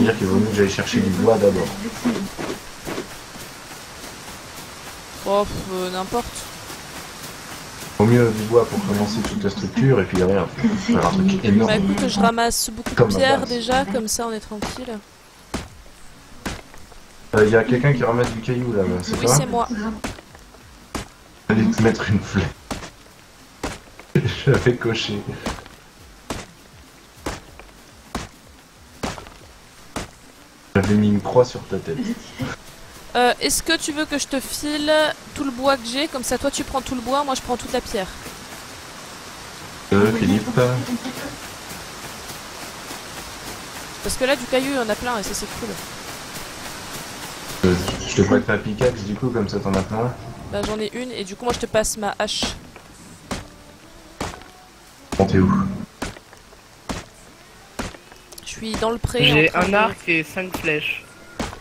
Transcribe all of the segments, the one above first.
dire qu'il vaut mieux que j'aille chercher du bois d'abord. Oh, n'importe. Au mieux du bois pour commencer toute la structure et puis derrière faire un truc énorme. Bah écoute, je ramasse beaucoup Comme de la pierres base. déjà, comme ça on est tranquille. Y a quelqu'un qui ramasse du caillou là-bas, c'est Oui, toi? c'est moi. Allez te mettre une flèche. J'avais coché. J'avais mis une croix sur ta tête. Est-ce que tu veux que je te file tout le bois que j'ai? Comme ça, toi tu prends tout le bois, moi je prends toute la pierre. Philippe. Parce que là, du caillou, il y en a plein et ça c'est cool. Je te prête ma pickaxe du coup, comme ça t'en as plein. Bah j'en ai une et du coup moi je te passe ma hache. Bon, t'es où? Je suis dans le pré. J'ai en train un de- arc et 5 flèches.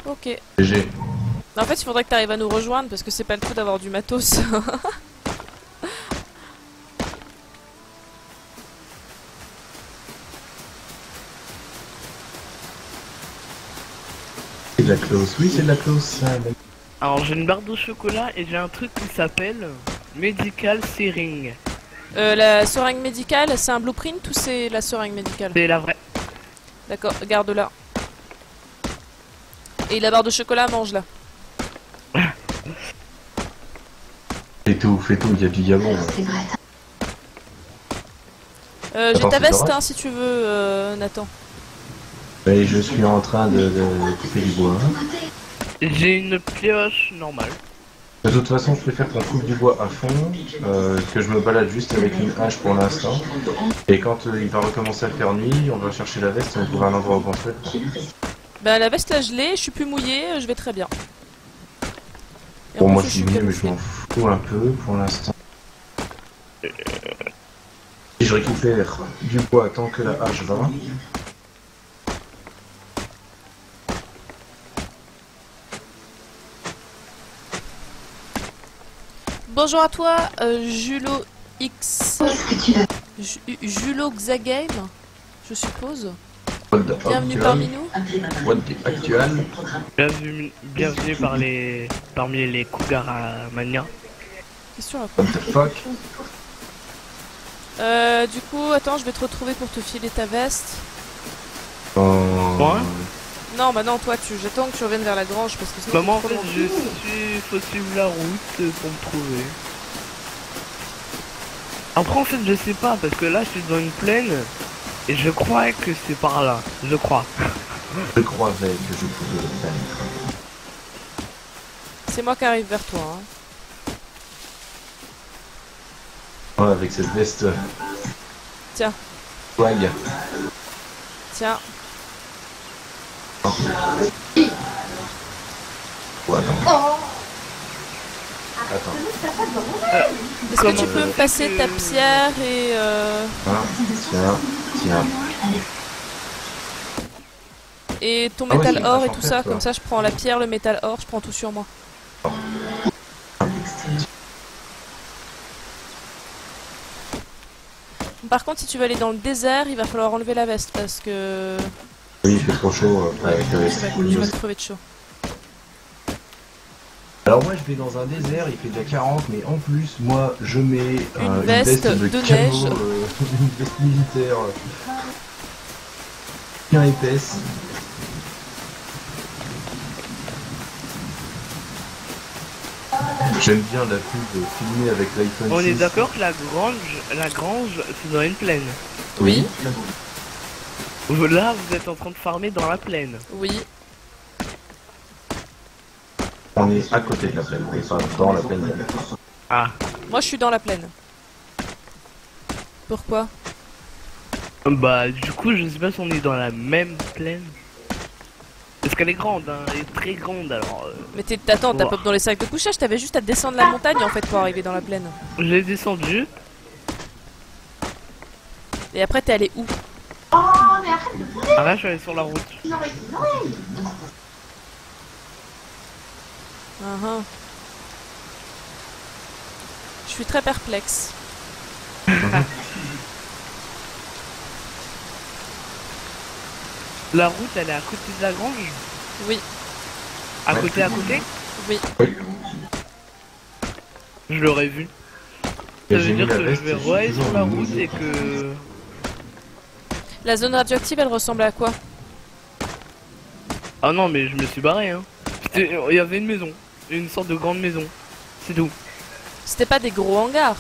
Ok. GG. En fait, il faudrait que tu arrives à nous rejoindre parce que c'est pas le tout d'avoir du matos. C'est de la clause. Oui, c'est de la clause ça. Alors j'ai une barre de chocolat et j'ai un truc qui s'appelle Medical Searing. La seringue médicale, c'est un blueprint ou c'est la seringue médicale? C'est la vraie. D'accord, garde-la. Et la barre de chocolat, mange-la. Fais tout, il y a du diamant. J'ai Attends, ta c'est veste correct hein, si tu veux, Nathan. Et je suis en train de couper du bois. J'ai une pioche normale. De toute façon, je préfère qu'on coupe du bois à fond, que je me balade juste avec une hache pour l'instant. Et quand il va recommencer à faire nuit, on va chercher la veste et on trouvera un endroit où construire. Bah la veste là je l'ai, je suis plus mouillée, je vais très bien. Et en Bon, plus, moi je suis mieux, mais je camouflée. m'en fous un peu pour l'instant. Si je récupère du bois tant que la hache va. Bonjour à toi, Julo X. Julo Xagame, je suppose. Bienvenue parmi nous. Actuel. Bienvenue parmi les Cougaramania. Question là. What the fuck? Du coup, attends, je vais te retrouver pour te filer ta veste. Ouais. Non, bah non, toi, j'attends que tu reviennes vers la grange parce que sinon. Maman, en c'est fait, trop long. faut suivre la route pour me trouver. Après, en fait, je sais pas, parce que là, je suis dans une plaine, et je crois que c'est par là. Je crois. Je croyais que je pouvais le faire. C'est moi qui arrive vers toi. Hein. Ouais, avec cette veste Tiens, swag. tiens. Ouais, attends. Attends. Est-ce que tu peux me passer ta pierre et Tiens. et ton Ah ouais, métal c'est or et vachement tout fait, ça, toi. comme ça je prends la pierre, le métal or, je prends tout sur moi. Par contre, si tu veux aller dans le désert, il va falloir enlever la veste parce que Oui, il fait trop chaud avec la veste. tu vas crever de chaud. Alors moi je vais dans un désert, il fait déjà 40, mais en plus moi je mets Une veste de camo, neige. une veste militaire bien épaisse. J'aime bien la pub filmée avec l'iPhone 6. On est d'accord que la grange, c'est dans une plaine. Oui. Là, vous êtes en train de farmer dans la plaine. Oui. On est à côté de la plaine, on est pas dans la plaine. Ah. Moi je suis dans la plaine. Pourquoi? Bah, du coup, je sais pas si on est dans la même plaine. Parce qu'elle est grande, hein, elle est très grande, alors... Mais attends, t'as Ouah. pas dans les sacs de couchage, t'avais juste à descendre la montagne en fait pour arriver dans la plaine. J'ai descendu. Et après t'es allé où? Ah là, je suis allé sur la route. Uh-huh. Je suis très perplexe. La route, elle est à côté de la grange? Oui, À Ouais. côté, à côté? oui. Oui. Je l'aurais vu. Et Ça j'ai veut mis dire la que je veste vais et je suis aller toujours sur la en route mousse. et que... La zone radioactive, elle ressemble à quoi? Ah non, mais je me suis barré, hein. Il y avait une maison. Une sorte de grande maison. C'est tout. C'était pas des gros hangars?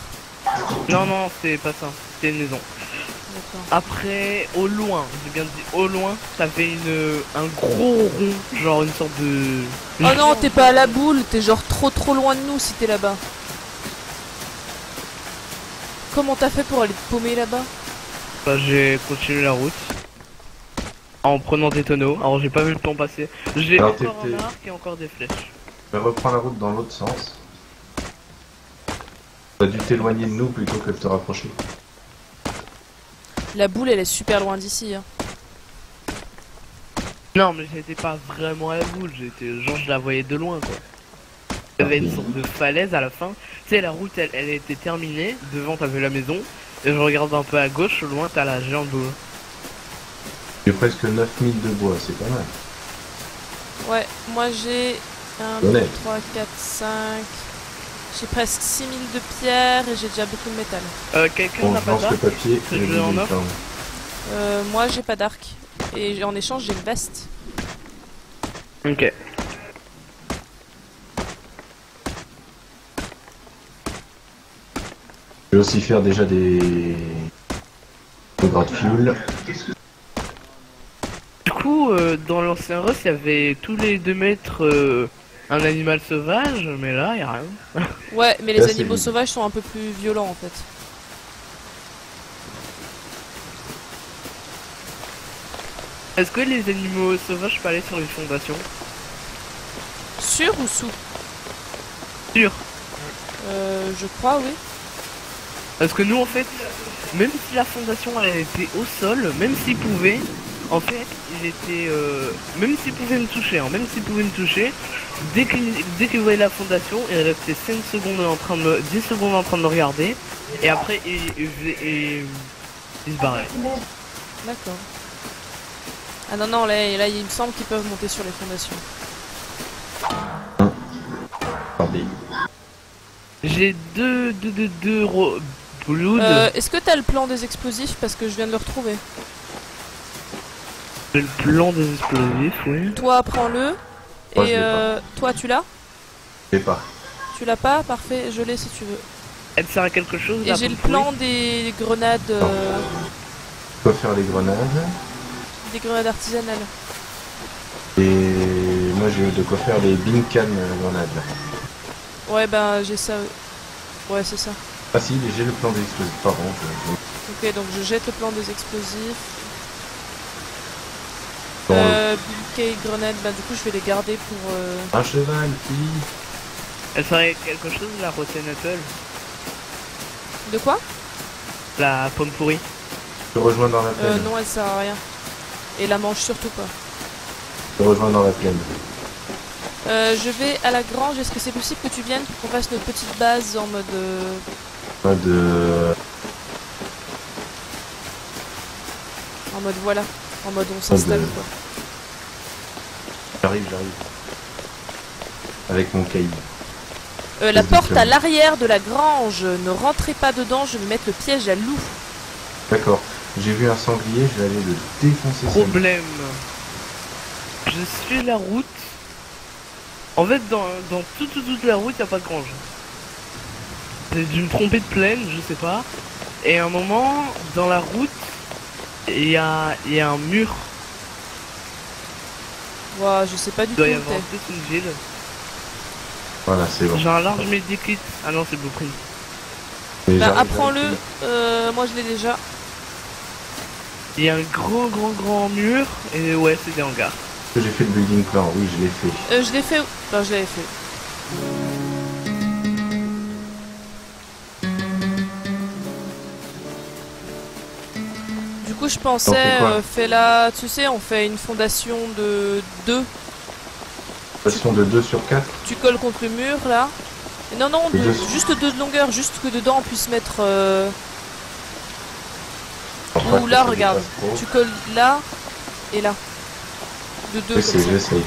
Non, non, c'était pas ça. C'était une maison. D'accord. Après, au loin, j'ai bien dit au loin, t'avais un gros rond, genre une sorte de... Oh non, t'es pas à la boule, t'es genre trop loin de nous si t'es là-bas. Comment t'as fait pour aller te paumer là-bas? Bah, j'ai continué la route. En prenant des tonneaux. Alors j'ai pas vu le temps passer. J'ai Alors, encore t'es- un arc et encore des flèches. Je vais reprendre la route dans l'autre sens. T'as dû t'éloigner de nous plutôt que de te rapprocher. La boule, elle est super loin d'ici. Hein. Non mais j'étais pas vraiment à la boule, j'étais genre je la voyais de loin quoi. Il y avait une sorte de falaise à la fin. Tu sais la route elle était terminée, devant t'avais la maison, et je regarde un peu à gauche, au loin t'as la géante boule. J'ai presque 9000 de bois, c'est pas mal. Ouais, moi j'ai 1, 2, Honnête. 3, 4, 5. J'ai presque 6000 de pierre et j'ai déjà beaucoup de métal. Quelqu'un Bon, n'a je pas lance le d'arc? papier Que et je je veux en dis offre. Moi j'ai pas d'arc. Et en échange j'ai une veste. Ok. Je vais aussi faire déjà des bras de fuel. Du coup, dans l'ancien Rust, il y avait tous les 2 mètres un animal sauvage, mais là, y a rien. Ouais, mais les Là, c'est animaux vide. sauvages sont un peu plus violents en fait. Est-ce que les animaux sauvages peuvent aller sur une fondation? Sur ou sous? Sûr. Je crois, oui. Parce que nous, en fait, même si la fondation elle était au sol, même s'ils pouvaient, en fait, ils étaient, même s'ils pouvaient me toucher, hein, même s'ils pouvaient me toucher, dès qu'ils voyaient la fondation, ils restaient 5 secondes en train de 10 secondes en train de me regarder, et après, ils se barraient. D'accord. Ah non, non, là il me semble qu'ils peuvent monter sur les fondations. Attendez. J'ai deux blood. Est-ce que t'as le plan des explosifs? Parce que je viens de le retrouver. J'ai le plan des explosifs, oui. Toi, prends-le. Moi, je Et l'ai pas. toi, tu l'as? Je sais pas. Tu l'as pas? Parfait, je l'ai si tu veux. Elle sert à quelque chose Et la j'ai le pompe plan des grenades, Je peux faire les grenades. artisanales. Et moi j'ai de quoi faire les Binkan grenades. Ouais, ben j'ai ça. Ouais, c'est ça. Ah si, j'ai le plan des explosifs, pardon. Ok, donc je jette le plan des explosifs. Dans Bouquet grenades, bah du coup je vais les garder pour... un cheval, fille. Elle serait quelque chose la Rotten Apple, De quoi? la pomme pourrie. Je te rejoins dans la plaine. Non, elle sert à rien. Et la mange surtout pas. Je te rejoins dans la plaine. Je vais à la grange, est-ce que c'est possible que tu viennes pour qu'on fasse notre petite base en mode... Pas de... En mode voilà. En mode on s'installe quoi. J'arrive. Avec mon cahier. La porte à l'arrière de la grange. Ne rentrez pas dedans, je vais mettre le piège à loup. D'accord. J'ai vu un sanglier, je vais aller le défoncer. Problème. Je suis la route. En fait, dans toute la route, y a pas de grange. J'ai dû me tromper de plaine, je sais pas. Et à un moment, dans la route, il y a un mur. Ouah, je sais pas du Il tout doit y où avoir t'es. toute une ville. Voilà, c'est bon. J'ai un large medikit. Ah non, c'est blueprint. Mais Bah j'arrive, apprends-le, j'arrive. moi je l'ai déjà. Il y a un grand mur. Et ouais, c'est des hangars. Est-ce que j'ai fait le building plan? Oui, je l'ai fait. Je l'ai fait... Non, je l'avais fait. Du coup, je pensais, Donc, quoi fais là, tu sais, on fait une fondation de 2. Passion de 2 sur 4. Tu colles contre le mur là. Et non, non, Et deux. juste 2 de longueur, juste que dedans on puisse mettre. Ou là, regarde. Tu colles là et là. De 2 comme ça. J'essaye.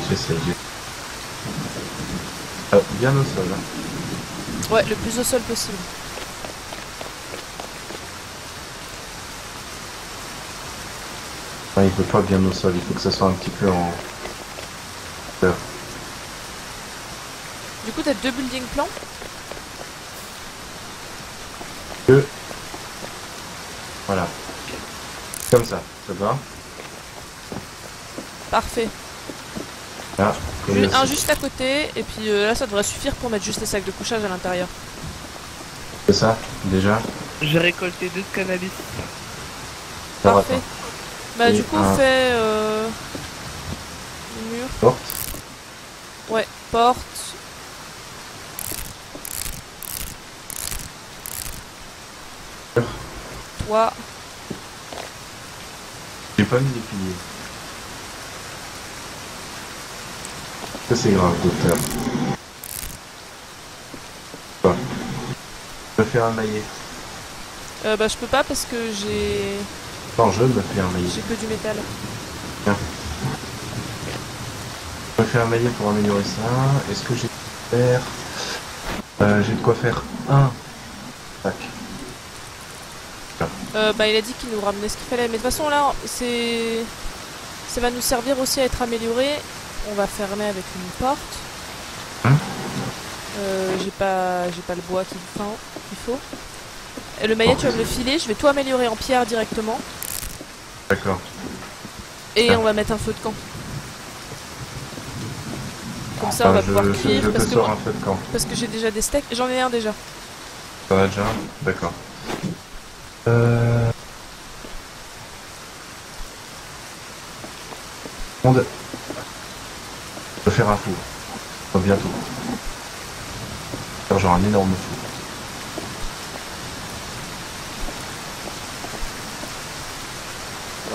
Bien au sol. Hein. Ouais, le plus au sol possible. Non, il peut pas bien au sol, il faut que ça soit un petit peu en... Du coup, t'as 2 building plans. Voilà. Comme ça te va? Parfait. Là, Un juste à côté, et puis là ça devrait suffire pour mettre juste les sacs de couchage à l'intérieur. c'est ça, déjà. J'ai récolté 2 de cannabis. Alors, Parfait. attends. Bah Et du coup un- fais mur. Porte. Ouais, porte. Toit. J'ai pas mis les piliers. Ça c'est grave, docteur. Quoi? Je me fais un maillet. Bah je peux pas parce que j'ai Non, je me fais un maillet. que du métal. Je me fais un maillet pour améliorer ça. Est-ce que j'ai de faire j'ai de quoi faire un sac. Bah il a dit qu'il nous ramenait ce qu'il fallait. Mais de toute façon là, ça va nous servir aussi à être amélioré. On va fermer avec une porte. Hein J'ai pas le bois qu'il faut. Et le maillet tu vas me le filer. Je vais tout améliorer en pierre directement. D'accord. Et Ah. on va mettre un feu de camp. Comme ça on va pouvoir cuire je parce te que, sors un feu de camp. parce que j'ai déjà des steaks. J'en ai un déjà. T'en as déjà un? D'accord. Monde. Je vais faire un four. Bientôt. Faire genre un énorme four.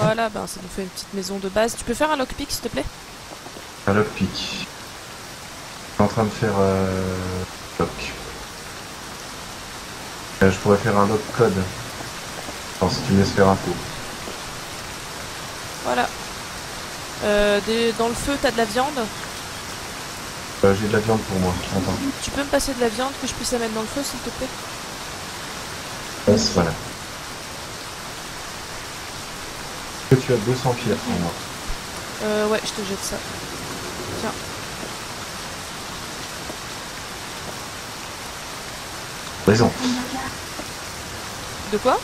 Voilà, ben ça nous fait une petite maison de base. Tu peux faire un lockpick s'il te plaît? Un lockpick. Je suis en train de faire lock. Je pourrais faire un lock code. Alors, si tu me laisses faire un four. Voilà. Dans le feu t'as de la viande. J'ai de la viande pour moi. Attends. Tu peux me passer de la viande que je puisse la mettre dans le feu s'il te plaît? Yes, voilà. Que tu as 200 pierres pour moi. Ouais, je te jette ça. Tiens. Raison. De quoi?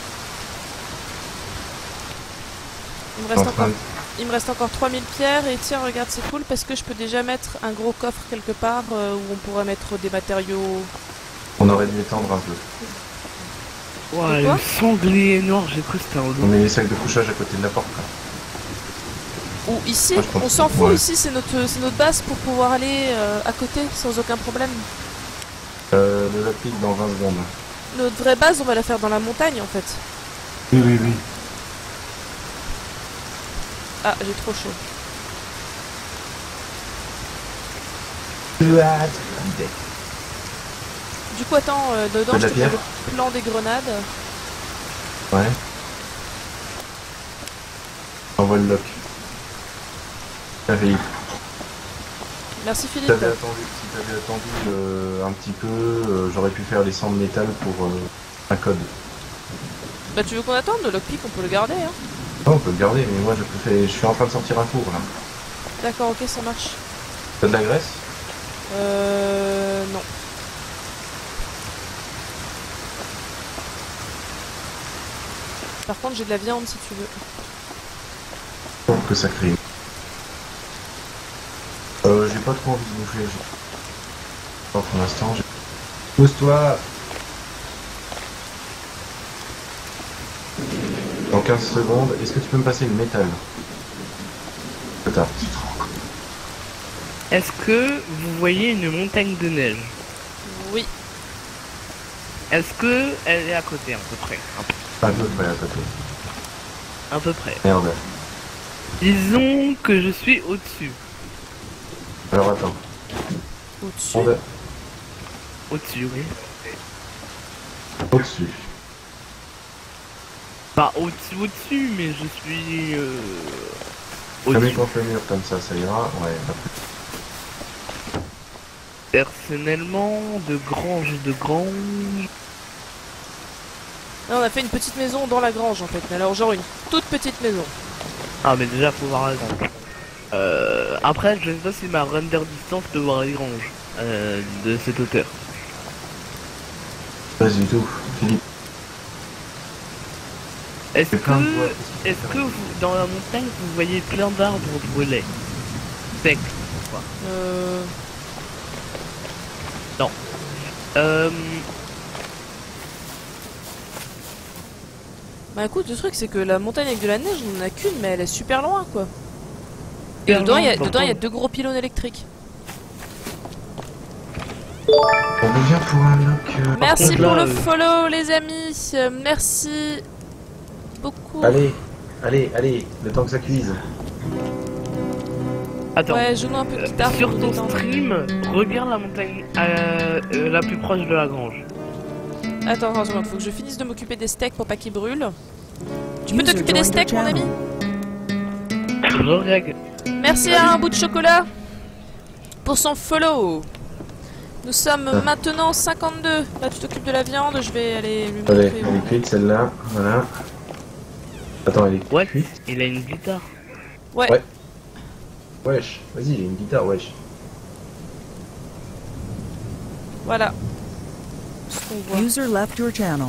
Il me reste encore 3000 pierres et tiens regarde c'est cool parce que je peux déjà mettre un gros coffre quelque part où on pourrait mettre des matériaux. On aurait dû étendre un peu. Ouah, quoi le sanglier noir, j'ai cru que c'était un On loup. met les sacs de couchage à côté de la porte. Là. Ou ici, Moi, je pense on s'en que- fout ouais. ici, c'est notre base pour pouvoir aller à côté sans aucun problème. Le lockpick dans 20 secondes. Notre vraie base on va la faire dans la montagne en fait. Oui. Ah j'ai trop chaud. Du coup attends, dedans De la je te fais pierre le plan des grenades. Ouais. Envoie le lock. Allez. Merci Si Philippe. t'avais attendu un petit peu, j'aurais pu faire les sangs de métal pour un code. Bah tu veux qu'on attende le lockpick, on peut le garder hein. Non, on peut le garder, mais moi je suis en train de sortir un four là. D'accord, ok ça marche. T'as de la graisse? Non. Par contre j'ai de la viande si tu veux. Pour que ça crée. J'ai pas trop envie de bouffer. Pas pour l'instant. Pousse-toi! Dans 15 secondes, est-ce que tu peux me passer le métal? Que t'as. Est-ce que vous voyez une montagne de neige? Oui. Est-ce que elle est à côté à peu près? À peu près, à peu près. À peu près. Merde. Disons que je suis au-dessus. Alors attends. Au-dessus. Au-dessus, oui. Au-dessus. Pas au-dessus, mais je suis... Jamais contre le mur comme ça ira. Ouais. Personnellement, de grange. Là, on a fait une petite maison dans la grange en fait. Mais alors, genre une toute petite maison. Ah, mais déjà, faut voir la grange. Après, je sais pas si ma render distance peut voir les granges de cette hauteur. Vas-y, tout, Philippe. Est-ce plein de bois, que vous, dans la montagne, vous voyez plein d'arbres brûlés secs? Non. Bah écoute, le truc c'est que la montagne avec de la neige, on en a qu'une, mais elle est super loin quoi. Et Super dedans, loin, il y a pourquoi? 2 gros pylônes électriques. On revient pour un lock. Merci contre, pour là, le follow les amis. Merci beaucoup. Allez, le temps que ça cuise. Attends. Ouais, joue-nous un peu de guitare Sur pour ton nous détendre. stream, regarde la montagne la plus proche de la grange. Attends, faut que je finisse de m'occuper des steaks pour pas qu'ils brûlent. Tu peux User t'occuper des joined steaks your mon ami? Regarde. Merci à un bout de chocolat pour son follow. Nous sommes maintenant 52. Là tu t'occupes de la viande, je vais aller lui Allez, montrer. elle est cuite celle-là. Voilà. Attends, elle est Ouais, cuite. il a une guitare. Ouais. Ouais. Wesh, vas-y, j'ai une guitare, wesh. Voilà. Ce qu'on voit. User left your channel.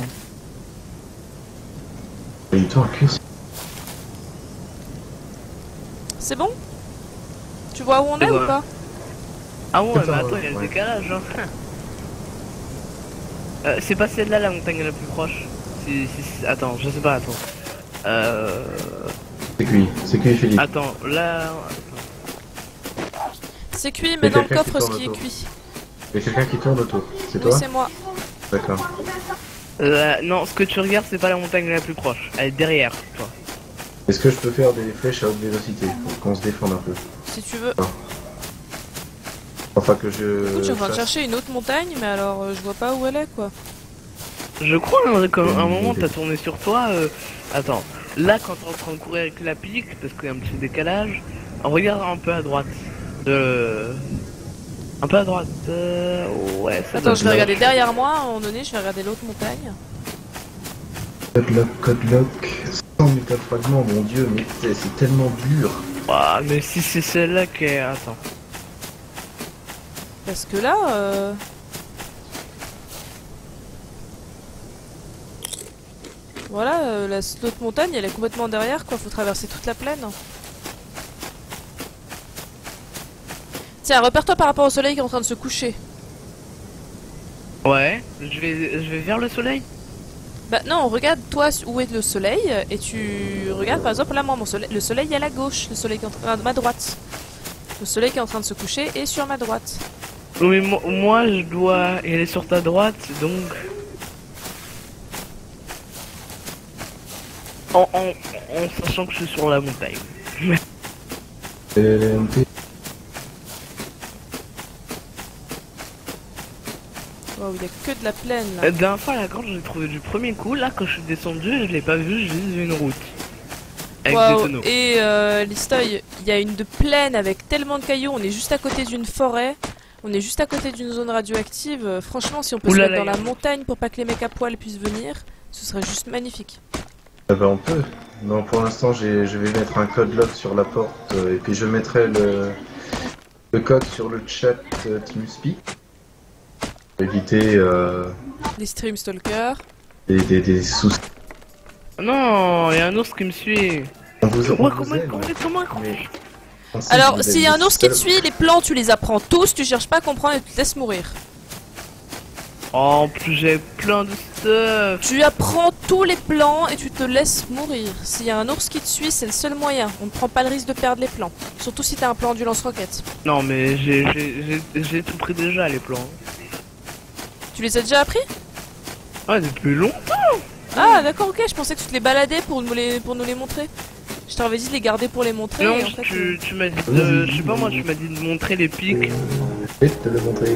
Et toi, en cuisse. C'est bon? Tu vois où on est C'est ou bon. pas? Ah ouais, mais Attends, attends, il y a le ouais. décalage. Hein. C'est pas celle-là la montagne la plus proche. Attends, je sais pas, attends. C'est cuit, Philippe. Attends, là. C'est cuit, Y mais a dans le quelqu'un qui coffre ce tourne qui est autour. cuit. Il y a quelqu'un qui tourne autour. C'est Oui, toi? c'est moi. D'accord. Non, ce que tu regardes, c'est pas la montagne la plus proche. Elle est derrière, toi. Est-ce que je peux faire des flèches à haute vélocité pour qu'on se défende un peu? Si tu veux. Enfin que je... Écoute, je suis en train de fasse- chercher une autre montagne, mais alors je vois pas où elle est quoi. Je crois qu'à un moment, t'as tourné sur toi. Attends, là, quand t'es en train de courir avec la pique, parce qu'il y a un petit décalage, regarde un peu à droite. Un peu à droite. Ouais, ça Attends, doit je vais être là. regarder derrière moi, à un moment donné, je vais regarder l'autre montagne. Code lock. 100 métafragments, mon dieu, mais c'est tellement dur. Ah, mais si c'est celle-là qui est. Attends. Parce que là, voilà, l'autre montagne, elle est complètement derrière, quoi. Faut traverser toute la plaine. Tiens, repère-toi par rapport au soleil qui est en train de se coucher. Ouais, je vais vers le soleil. Bah non, regarde toi où est le soleil et tu regardes par exemple là moi le soleil est à la gauche, le soleil qui est en train à ma droite. Le soleil qui est en train de se coucher est sur ma droite. Oui, mais moi, je dois. Il est sur ta droite, donc. En sachant que je suis sur la montagne. LLMT. Waouh, il y a que de la plaine là. La dernière fois, la grande, je l'ai trouvé du premier coup. Là, quand je suis descendu, je l'ai pas vu, j'ai vu une route. Avec des Waouh, tonneaux. et Listoy, il y a une de plaine avec tellement de cailloux, on est juste à côté d'une forêt. On est juste à côté d'une zone radioactive. Franchement, si on peut se Oulala, mettre dans la y a- montagne pour pas que les mecs à poil puissent venir, ce serait juste magnifique. Ah bah on peut. Non, pour l'instant, je vais mettre un code lock sur la porte et puis je mettrai le code sur le chat TeamSpeak pour éviter Les stream stalkers. des soucis. Non, il y a un ours qui me suit. On vous Ouais, aime, comment mais on sait Alors, que vous s'il y a êtes un ours qui te seul. suit, les plans tu les apprends tous, tu cherches pas à comprendre et tu te laisses mourir. En plus, j'ai plein de stuff. Tu apprends tous les plans et tu te laisses mourir. S'il y a un ours qui te suit, c'est le seul moyen. On ne prend pas le risque de perdre les plans. Surtout si t'as un plan du lance-roquette. Non, mais j'ai tout pris déjà, les plans. Tu les as déjà appris? Ouais, depuis longtemps. Ah d'accord, ok, je pensais que tu te les baladais pour nous les montrer. Je t'avais dit de les garder pour les montrer. Non, et en fait, tu m'as dit de. Je sais pas moi, tu m'as dit de montrer les pics. Je vais te le montrer.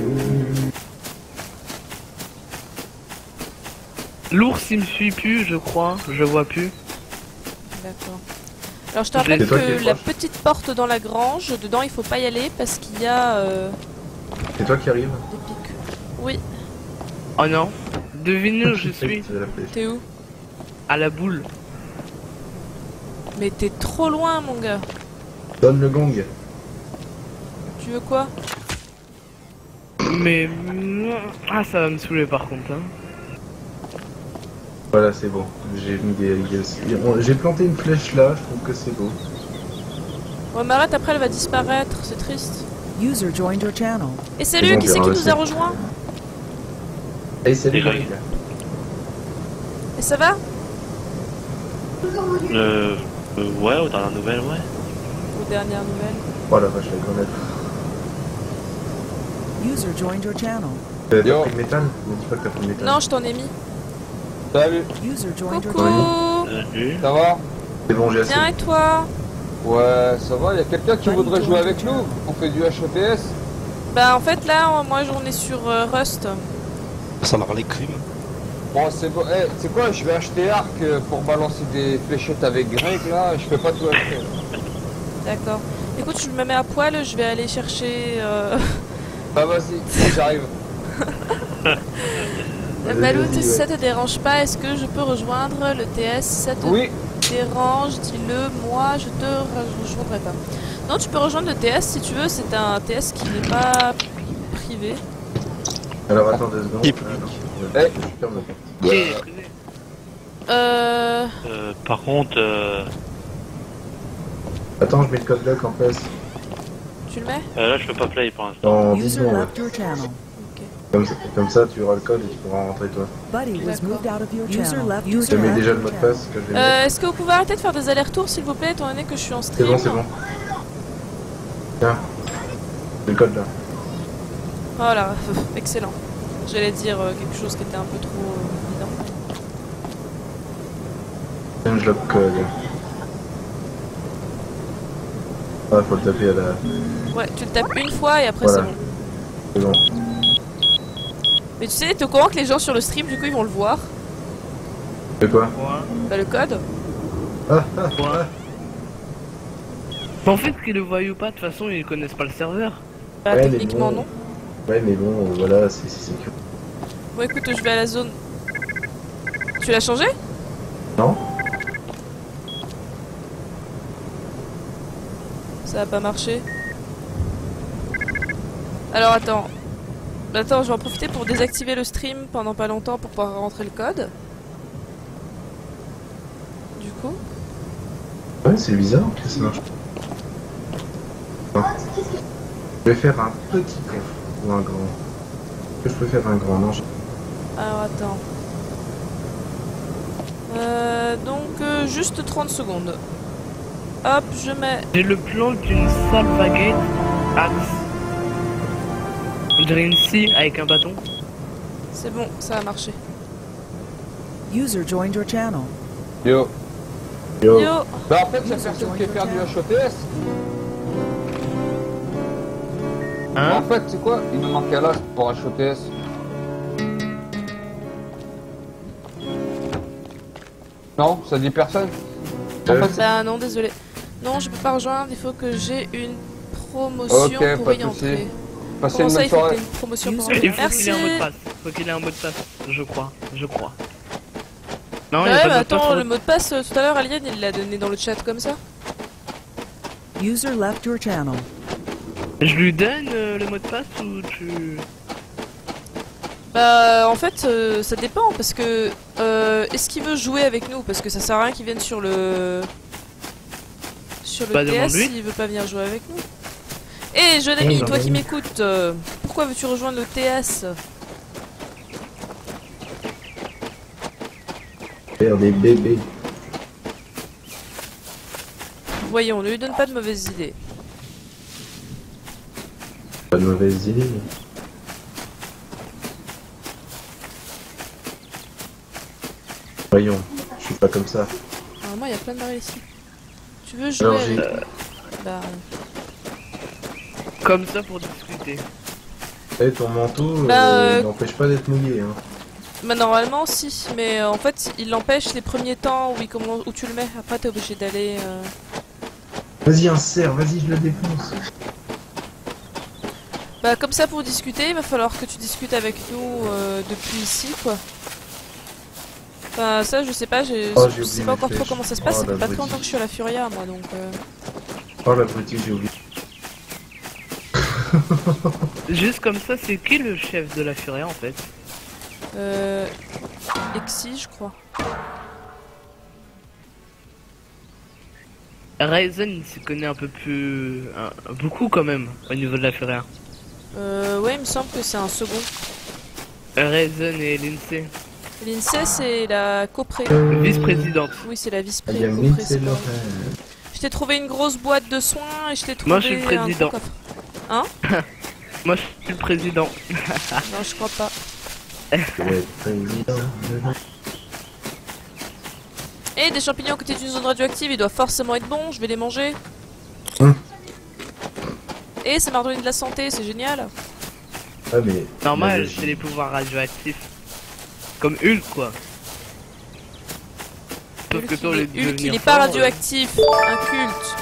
L'ours il me suit plus, je crois, je vois plus. D'accord. Alors je te rappelle C'est toi qui es que la proche. petite porte dans la grange, dedans il faut pas y aller parce qu'il y a C'est toi qui arrive. des pics. Oui, Oh non. Devine où je suis. C'est la flèche. t'es où? À la boule. Mais t'es trop loin mon gars. Donne le gong. Tu veux quoi? Mais... Ah, ça va me saouler par contre. Hein. Voilà, c'est bon. J'ai mis des aussi. J'ai planté une flèche là, je trouve que c'est beau. Ouais mais arrête, après elle va disparaître, c'est triste. User joined your channel. Et salut, bon, qui c'est qui bien nous reçu. a rejoint? Hey, salut Déjà, les gars. Et ça va? Ouais, aux dernières nouvelles, ouais. Aux dernières nouvelles. Oh la vache, la grenade. User joined your channel. T'as Yo. pris le métal? Ne dis pas que t'as pris le métal. Non, je t'en ai mis. Salut, User joined your Coucou. channel. Salut. ça va? C'est bon, j'ai assez. Bien et toi? Ouais, ça va, y'a quelqu'un qui voudrait jouer avec nous? On fait du HETS? Bah en fait là, moi j'en ai sur Rust. Ça m'a les crimes. Bon, c'est bon, eh, c'est quoi, je vais acheter Arc pour balancer des fléchettes avec Greg là, je peux pas tout acheter. D'accord. Écoute, je me mets à poil, je vais aller chercher... Bah vas-y, j'arrive. Vas-y, Malout, vas-y, si ouais. ça te dérange pas, est-ce que je peux rejoindre le TS? Si ça te Oui, dérange, dis-le, moi je te rejoindrai pas. Non, tu peux rejoindre le TS si tu veux, c'est un TS qui n'est pas privé. Alors attends 2 secondes. Il est public. Ah, non. Eh. Je ferme la porte. Par contre, Attends, je mets le code lock en place. Tu le mets? là je peux pas play pour l'instant. Dans 10 User secondes. left your channel. Comme ça, tu auras le code et tu pourras rentrer toi. Buddy was D'accord. moved out of your channel. User left Je your mets déjà le channel. mot de passe que je vais mettre. Est-ce que vous pouvez arrêter de faire des allers-retours s'il vous plaît, étant donné que je suis en C'est stream? bon, c'est bon. Tiens. J'ai le code là. Voilà, excellent. J'allais dire quelque chose qui était un peu trop évident. Change lock code. Ah, faut le taper à la. Ouais, tu le tapes une fois et après Voilà. c'est bon. C'est bon. Mais tu sais, t'es au courant que les gens sur le stream, du coup, ils vont le voir. C'est quoi? Bah, le code. Ah, En fait, qu'ils le voient ou pas, de toute façon, ils connaissent pas le serveur. Bah, Ouais, mais techniquement, bon. non. Ouais, mais bon, voilà, c'est sécure. Bon, écoute, je vais à la zone. Tu l'as changé? Non? Ça a pas marché. Alors, attends. Attends, je vais en profiter pour désactiver le stream pendant pas longtemps pour pouvoir rentrer le code. Du coup. Ouais, c'est bizarre que ça marche. Ah. Je vais faire un petit coffre ou un grand. Est-ce que je peux faire un grand? Non, Alors, attends. Donc, juste 30 secondes. Hop, je mets... J'ai le plan d'une sale baguette axe. On dirait une scie avec un bâton. C'est bon, ça a marché. User joined your channel. yo. Yo. Yo. Bah en fait, y'a personne qui fait du HETS. Hein? En fait, c'est quoi? Il nous manque un as pour HETS. Non, ça dit personne? En fait, Bah non, désolé. Non, je peux pas rejoindre, il faut que j'ai une promotion Ok, pour pas y de soucis. entrer. passez Comment une ça, bonne il faut que soirée. t'aies une promotion pour Il entrer? Il faut qu'il ait un mot de Merci. passe. Faut qu'il ait un mot de passe. Je crois. Je crois. Non, il y Ouais, a mais pas de mot de passe. attends, le mot de passe, tout à l'heure, Alien, il l'a donné dans le chat comme ça. User left your channel. Je lui donne le mot de passe ou tu... Bah, en fait, ça dépend, parce que... est-ce qu'il veut jouer avec nous? Parce que ça sert à rien qu'il vienne sur le... Sur le Bah, TS demande-lui. s'il veut pas venir jouer avec nous. Eh, jeune ami, toi qui m'écoutes, pourquoi veux-tu rejoindre le TS? Faire des bébés. Voyons, ne lui donne pas de mauvaises idées. Pas de mauvaise idée. Voyons, je suis pas comme ça. Normalement, il y a plein de barils ici. Tu veux jouer Alors avec... j'ai. Bah, Comme ça pour discuter. Eh, ton manteau Bah, n'empêche pas d'être mouillé. Hein. bah normalement si, mais en fait il l'empêche les premiers temps où, où tu le mets. Après t'es obligé d'aller Vas-y, un cerf, vas-y, je le défonce. Bah comme ça pour discuter, il va falloir que tu discutes avec nous depuis ici quoi. Enfin ça je sais pas, je oublié sais pas mes encore trop flèches. comment ça se passe, Oh, ça fait pas très l'abruti. longtemps que je suis à la Furia moi donc... Oh l'abruti, j'ai oublié. Juste comme ça, c'est qui le chef de la Furia en fait? Exi je crois. Ryzen il se connaît un peu plus... beaucoup quand même au niveau de la Furia. Ouais il me semble que c'est un second. Ryzen et Lindsay. L'INSEE c'est la copré. Vice-présidente. Oui c'est la I vice-pré. am copré, Lindsay c'est pas- Lohan. Je t'ai trouvé une grosse boîte de soins et je t'ai trouvé Moi, je suis le un président. gros coffre. Moi je suis le président. Non je crois pas. Ouais, président. Et des champignons à côté d'une zone radioactive, ils doivent forcément être bons, je vais les manger. Et ça m'a redonné de la santé, c'est génial. Ah mais... Normal, magie. c'est les pouvoirs radioactifs. Comme Hulk quoi. Sauf que toi, au lieu de Hulk, il devenir est pas fort, radioactif, un culte.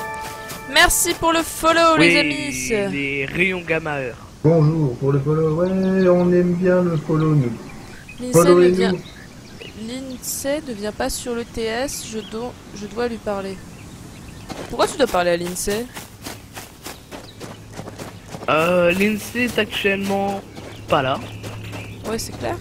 Merci pour le follow oui, les amis. les rayons gamma heure. Bonjour pour le follow, ouais, on aime bien le follow nous. L'INSEE Followez-nous. ne vient pas sur le TS, je dois lui parler. Pourquoi tu dois parler à l'INSEE? Lindsay est actuellement pas là. Ouais c'est clair.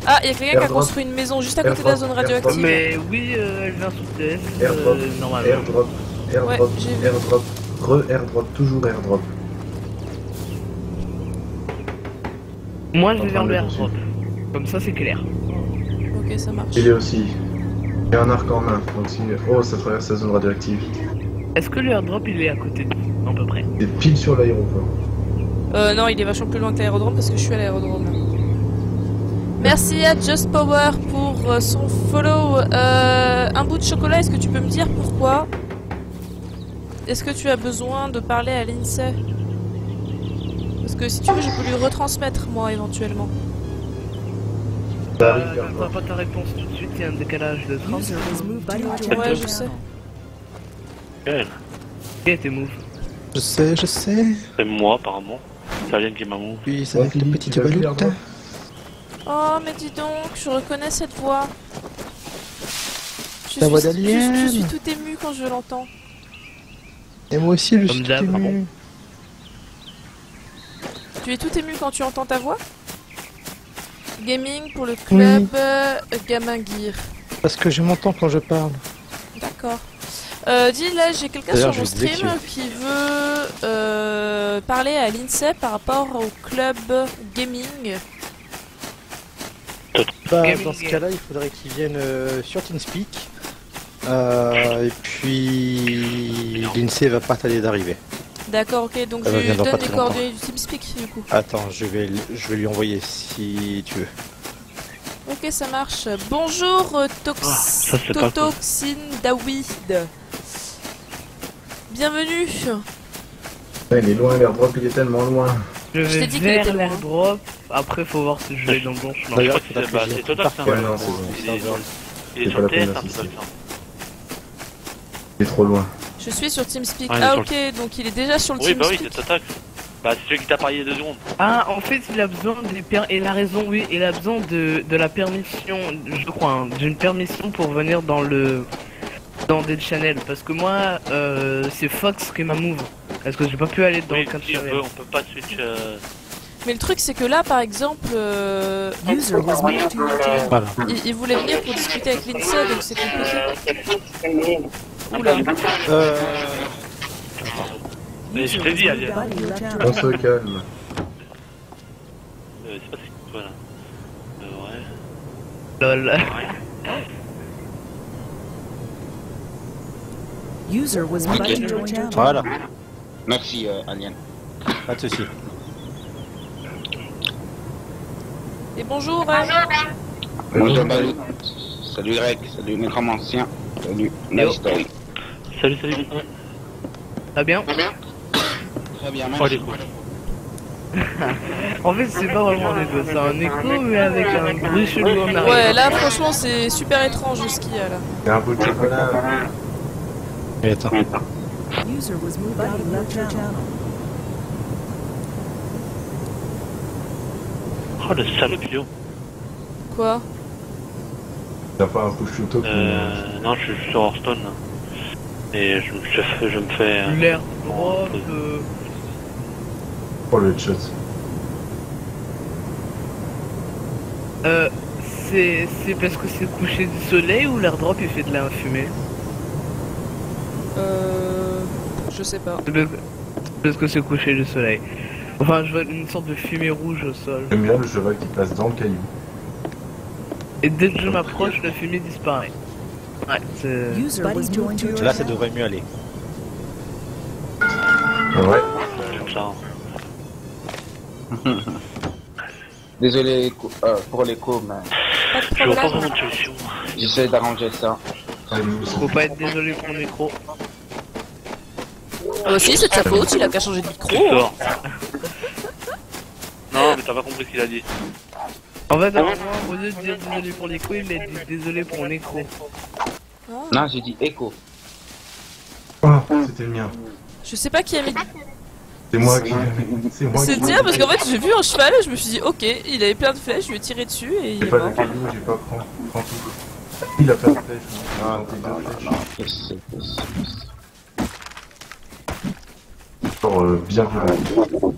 Ah, il y a quelqu'un qui a Airdrop. construit une maison juste à côté de la Airdrop, zone radioactive. Mais oui, elle vient sous TS, Airdrop, normalement. airdrop, airdrop, Ouais, j'ai vu. airdrop, re-airdrop, toujours airdrop. Moi, je vais En vers train le de airdrop. Comme ça, c'est clair. Ok, ça marche. Il est aussi. Il y a un arc en main, donc si... Oh, ça traverse la zone radioactive. Est-ce que le airdrop, il est à côté de nous, à peu près? C'est pile sur l'aéroport. Non, il est vachement plus loin que l'aérodrome parce que je suis à l'aérodrome. Merci à Just Power pour son follow. Un bout de chocolat, est-ce que tu peux me dire pourquoi? Est-ce que tu as besoin de parler à l'INSEE? Parce que si tu veux, je peux lui retransmettre moi éventuellement. Ça arrive, J'attends airdrop. pas ta réponse tout de suite, il y a un décalage de 30 User was moved to your Ouais, channel. je sais. Ouais, Et tes moves. Je sais. c'est moi apparemment. C'est Alien qui m'a mou. Oui, c'est Oh, avec le Philippe, petit tu vas le baloute. faire, Oh, mais dis donc, je reconnais cette voix. Je La voix suis- d'Alien. je suis tout ému quand je l'entends. Et moi aussi, je Comme suis d'hab, tout ému. pardon. Tu es tout ému quand tu entends ta voix? Gaming pour le club Gamin Gear. Parce que je m'entends quand je parle. D'accord. Dis là, j'ai quelqu'un D'ailleurs, sur mon je disais stream qui veut parler à l'INSEE par rapport au club gaming. Bah, Gaming dans ce Gear. cas-là, il faudrait qu'ils viennent sur TeamSpeak. Et puis, l'INSEE va pas tarder d'arriver. D'accord, ok, donc Ça je va lui venir dans donne pas les très coordonnées du TeamSpeak du coup. Attends, je vais lui envoyer si tu veux. Ok, ça marche. Bonjour ça, c'est pas Totoxine Dawid. Bienvenue. Ouais, il est loin, l'airdrop, il est tellement loin. Je t'ai vais dit qu'il était vers loin. l'airdrop. Après, faut voir si je vais dans le bon chemin. Je D'ailleurs, crois que il faudra que c'est je Total, c'est un Ouais, peu. non, c'est bon. Il est C'est sur pas le la peine TS, un peu d'assister. comme ça. Il est trop loin. Je suis sur TeamSpeak. Ah, il est Ah sur ok, donc il est déjà sur le Oui, bah oui, TeamSpeak. c'est Total. Bah, c'est celui qui t'a parié 2 secondes. Ah, en fait, il a besoin il a raison, oui, il a besoin de la permission, je crois, hein, d'une permission pour venir dans Dead Channel. Parce que moi, c'est Fox qui m'a move. Parce que j'ai pas pu aller dans Oui, le camp si on peut pas switch. Mais le truc c'est que là par exemple, User was moved to your channel. Voilà. il voulait venir pour discuter avec l'INSEE donc c'est compliqué. Oula. Mais je User t'ai was dit, moved Alien. out of your channel. On se calme. C'est pas c'est quoi là LOL. Ouais. User was moved to your channel. Voilà, Merci, Alien. pas de soucis. Et bonjour. Bonjour, Balou. Salut, Greg. Salut, mes grands anciens. Salut, nice story. Salut. Très bien. Très bien, Oh, merci. les couilles. En fait, c'est pas vraiment un écho, c'est un écho, mais avec un bruit chelou en arrière. Ouais, là franchement c'est super étrange ce qu'il y a là. Il y a un bout de chocolat. Mais attends. User was moved out of your channel. Oh le sale pion. Quoi? T'as pas un push to talk Non, je suis sur Hearthstone. Là. Et je me fais. L'air drop. Oh le chat. C'est parce que c'est couché du soleil ou l'airdrop il fait de la fumée? Je sais pas. Parce que c'est couché du soleil. Enfin, je vois une sorte de fumée rouge au sol. J'aime bien le cheval qui passe dans le caillou. Et dès que je m'approche, la fumée disparaît. Ouais, c'est... User was moved to your Là, ça channel. devrait mieux aller. Ouais. Comme ça. Désolé pour l'écho, mais Pas de Je vois pas problème. vraiment de solution. j'essaie d'arranger ça. Allez, nous aussi. Faut pas être désolé pour le micro. Ah aussi, c'est de sa faute, il a qu'à changer de micro. Tu sors. Non, mais t'as pas compris ce qu'il a dit. En fait, avant, au lieu de dire désolé pour l'écho, il a dit désolé pour l'écho. Ah. Non, j'ai dit écho. Ah, c'était le mien. Je sais pas qui a mis. C'est moi qui. C'est moi C'est qui. dire parce qu'en fait j'ai vu un cheval et je me suis dit ok, il avait plein de flèches, je lui ai tiré dessus et il J'ai est pas mort. le caillou, j'ai pas prends tout. Il a plein de flèches. Ah, t'es deux flèches. Genre bien violent.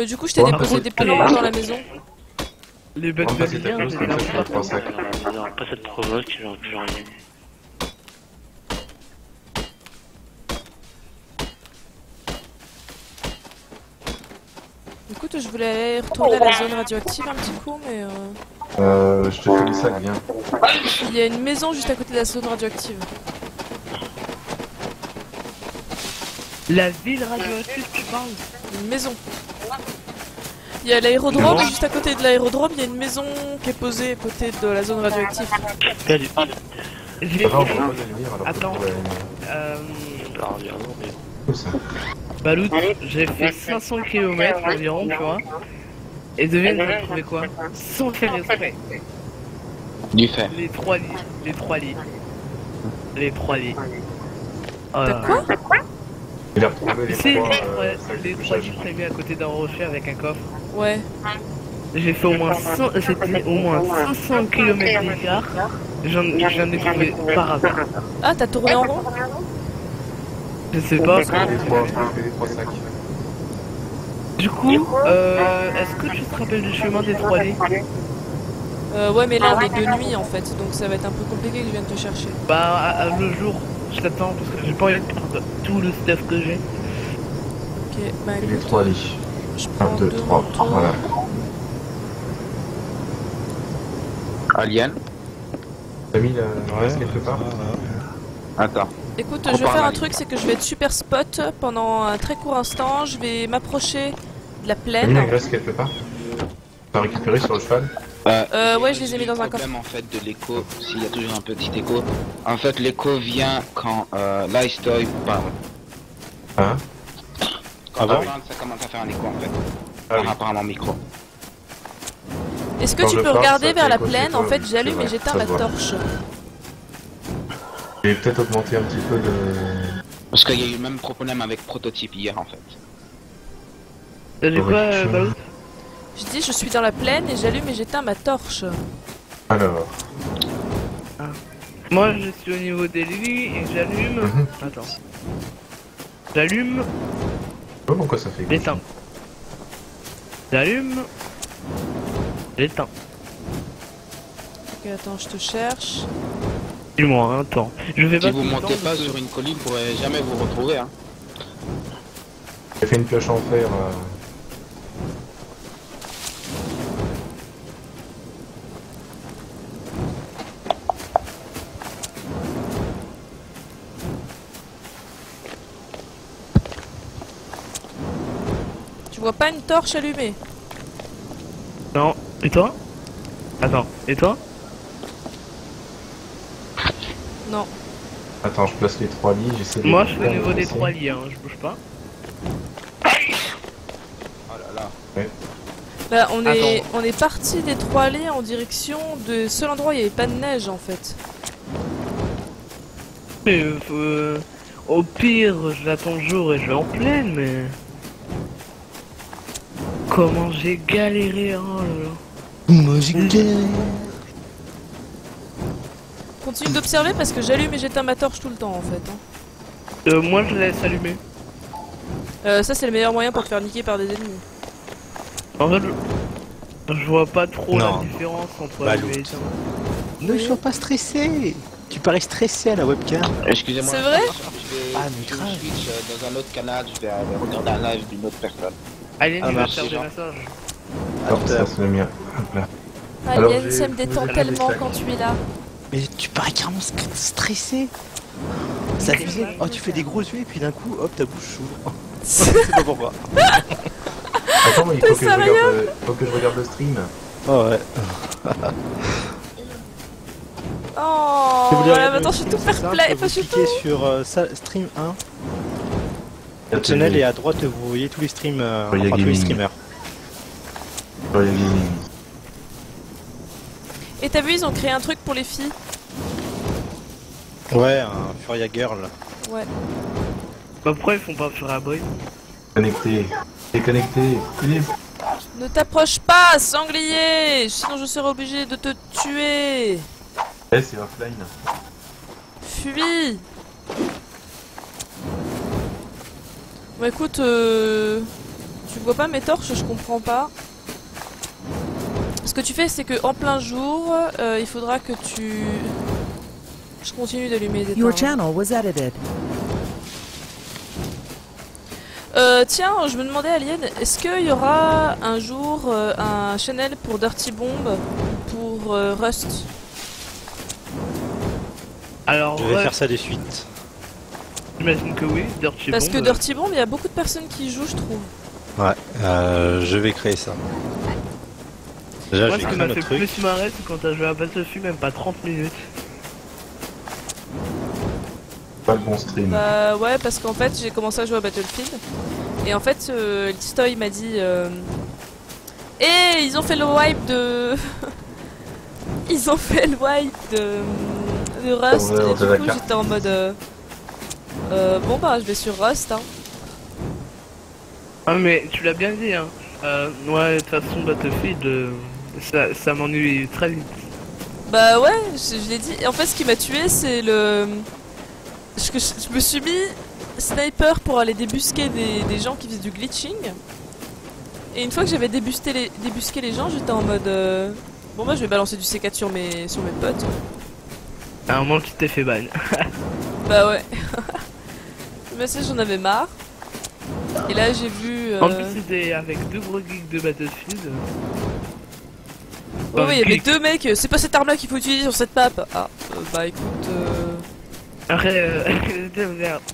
Du coup je t'ai Ouais, déposé ouais. des plantes dans la maison. Les bêtes On va passer ta familières, cause, c'est comme ça, tu vas 3 sacs. Non, pas cette provoque, j'aurais rien. Écoute, je voulais aller retourner à la zone radioactive un petit coup, mais Je te fais les sacs, viens. il y a une maison juste à côté de la zone radioactive. La ville radioactive, tu parles? Une maison. Il y a l'aérodrome et juste à côté de l'aérodrome, il y a une maison qui est posée à côté de la zone radioactive. Perdu. J'ai... Ah, on peut pas la lire alors. Attends. Alors, il y a un nom, mais. Comme ça. Balout, j'ai fait 500 km environ, tu vois. Et devine, j'ai trouvé quoi? Sans faire exprès. Du fait. Les 3 lits. Les 3 lits. Les 3 lits. T'as quoi? Il a retrouvé les C'est trois sacs les de 3 couchage. lits prévus à côté d'un rocher avec un coffre. Ouais. J'ai fait au moins 100, c'était au moins 500 km d'écart. J'en ai trouvé par hasard. Ah, t'as tourné en rond? Je sais pas. Je fais les trois sacs. Du coup, est-ce que tu te rappelles du chemin des 3 lits? Ouais, mais là on est de nuit en fait, donc ça va être un peu compliqué que je vienne te chercher. Bah, le jour, je t'attends parce que j'ai pas envie de perdre tout le stuff que j'ai. Ok, bah Et les écoute, trois lits. je 1, prends 2, deux 3. moutons. Voilà. Alien. T'as mis la reste quelque part? Attends. Écoute, On je vais parle faire à un lui. truc, c'est que je vais être super spot pendant un très court instant, je vais m'approcher de la T'as mis la plaine. graisse quelque part? T'as récupéré sur le cheval? Ouais, je les ai mis dans un coffre. Le problème en fait de l'écho, s'il y a toujours un petit écho, en fait l'écho vient quand l'iStoy parle. Hein? Quand Ah bon? on parle, ça commence à faire un écho en fait. Ah Par oui. rapport à mon micro. Est-ce que Quand tu je peux parle, regarder ça vers fait la écho chez plaine? toi, En fait, oui, j'allume c'est et vrai, j'éteins ça ma se voit. torche. J'ai peut-être augmenté un petit peu de... Parce qu'il y a eu le même problème avec Prototype hier en fait. T'as dit quoi, Ouais. Balout? Je dis, je suis dans la plaine et j'allume et j'éteins ma torche. Alors... Moi, je suis au niveau des lits et j'allume... Mhm. Attends. J'allume, Je sais pas pourquoi ça fait... j'éteins. J'allume, j'éteins. Ok, attends, je te cherche. Dis-moi, hein, attends. Je vais Si pas vous tout le montez temps, pas parce que- sur une colline, vous pourrez jamais vous retrouver hein. J'ai fait une pioche en fer. Tu vois pas une torche allumée? Non. Et toi? Attends. Et toi? Non. Attends, je place les trois lits, j'essaie de... Moi, je suis au niveau des balancer. 3 lits, hein. Je bouge pas. Oh là là. Bah, on est parti des 3 lits en direction de seul endroit où il n'y avait pas de neige en fait. Mais, au pire, je l'attends le jour et je vais en pleine, mais... Comment j'ai galéré, oh là là. Moi j'ai galéré. Continue d'observer parce que j'allume et j'éteins ma torche tout le temps en fait. Moi je laisse allumer. Ça c'est le meilleur moyen pour te faire niquer par des ennemis. En fait, je vois pas trop Non. la différence entre Bah, allumer et l'autre. éteindre. Ne sois pas stressé. Tu parais stressé à la webcam. Excusez-moi. C'est vrai? Je vais Ah, mais je grave. switch dans un autre canal, je vais regarder un live d'une autre personne. Alien, Ah, il va merci, faire des Jean. massages. Alors, ça c'est le mien. Hop là. Alors, Alien, j'ai- ça me détend vous êtes tellement des quand tu es là. Mais tu parais carrément stressé. Ça faisait. Oh, tu fais des gros yeux et puis d'un coup, hop, ta bouche s'ouvre. Je sais pas pourquoi. Attends, mais il faut que, faut que je regarde le stream. Oh ouais. Oh, Si vous voulez voilà, regarder maintenant le je suis stream, tout c'est fair simple, play. vous Enfin, je suis cliquez tout. sur stream 1, votre channel, et à droite vous voyez tous les streams, Royal enfin tous les Gaming. streamers. Royal Gaming. Et t'as vu, ils ont créé un truc pour les filles. Ouais, un Furia Girl. Ouais. Bah pourquoi ils font pas faire un boy? Connecté. Déconnecté. Philippe. Ne t'approche pas, sanglier, sinon je serai obligé de te tuer. Eh, c'est offline. Fuis. Bon écoute, tu vois pas mes torches, je comprends pas. Ce que tu fais, c'est que en plein jour, il faudra que tu... Je continue d'allumer des Your torches. channel was edited. Tiens, je me demandais, Alien, est-ce qu'il y aura un jour un channel pour Dirty Bomb, pour Rust? Alors, Je vais ouais, faire ça de suite. j'imagine que oui, Dirty Parce Bomb, que Dirty Bomb, il y a beaucoup de personnes qui y jouent, je trouve. Ouais, je vais créer ça. Déjà, moi j'ai ce qui créé un m'a fait autre truc. plus marrer, c'est quand t'as joué à Battlefield, même pas 30 minutes. Pas le bon stream. Bah ouais, parce qu'en fait, j'ai commencé à jouer à Battlefield. Et en fait, Listoy m'a dit... ils ont fait le wipe de... Ils ont fait le wipe de Rust. Ouais, on Et te du la coup, carte. j'étais en mode... bon bah, je vais sur Rust, hein. Ah mais tu l'as bien dit, hein. Ouais, de toute façon, Battlefield, ça m'ennuie très vite. Bah ouais, je l'ai dit. Et en fait, ce qui m'a tué, c'est le... Je me suis mis sniper pour aller débusquer des gens qui faisaient du glitching. Et une fois que j'avais débusqué les gens, j'étais en mode... Bon bah je vais balancer du C4 sur mes potes. À un moment, tu t'es fait ban. Bah ouais. Mais ça j'en avais marre. Et là j'ai vu... En plus, c'était avec deux gros geeks de Battlefield. Oh oui, il y avait geek. deux mecs, c'est pas cette arme là qu'il faut utiliser sur cette map. Ah, bah écoute... Après,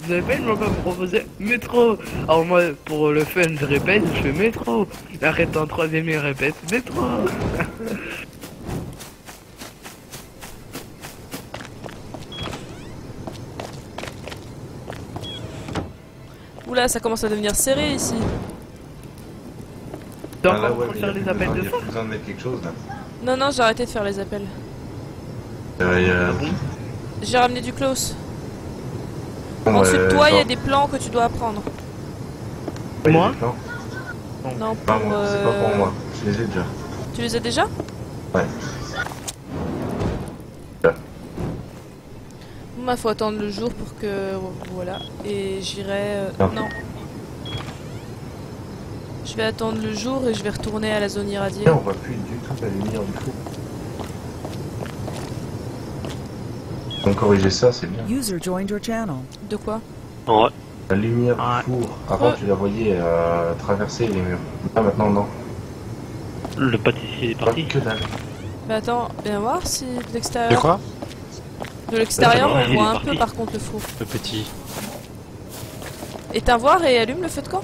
vous avez pas une pas me proposer métro. Alors moi, pour le fun, je répète, je fais métro. Arrête en troisième et répète métro. Oula, ça commence à devenir serré ici. T'es Ah, là, encore en train de mais faire les appels de il y a fin? plus besoin de mettre quelque chose là. Non, non, j'ai arrêté de faire les appels. J'ai ramené du close. Ensuite, toi, il y a des plans que tu dois apprendre. Moi Non, Pas pour... moi, c'est pas pour moi. Je les ai déjà. Tu les as déjà? Ouais. Bon, bah, faut attendre le jour pour que... Voilà. Et j'irai... Non. Non. Je vais attendre le jour et je vais retourner à la zone irradiée. Et on voit plus du tout la lumière du four. Donc corriger ça, c'est bien. User joined your channel. De quoi? Ouais. La lumière Ouais. du four. Avant, tu la voyais traverser les murs. Là, maintenant, non. Le pâtissier est Pas parti. que dalle. Mais attends, viens voir si de De l'extérieur... quoi? De l'extérieur, Ouais, on il voit est un parti. peu par contre le four. Le petit. Éteins voir et allume le feu de camp.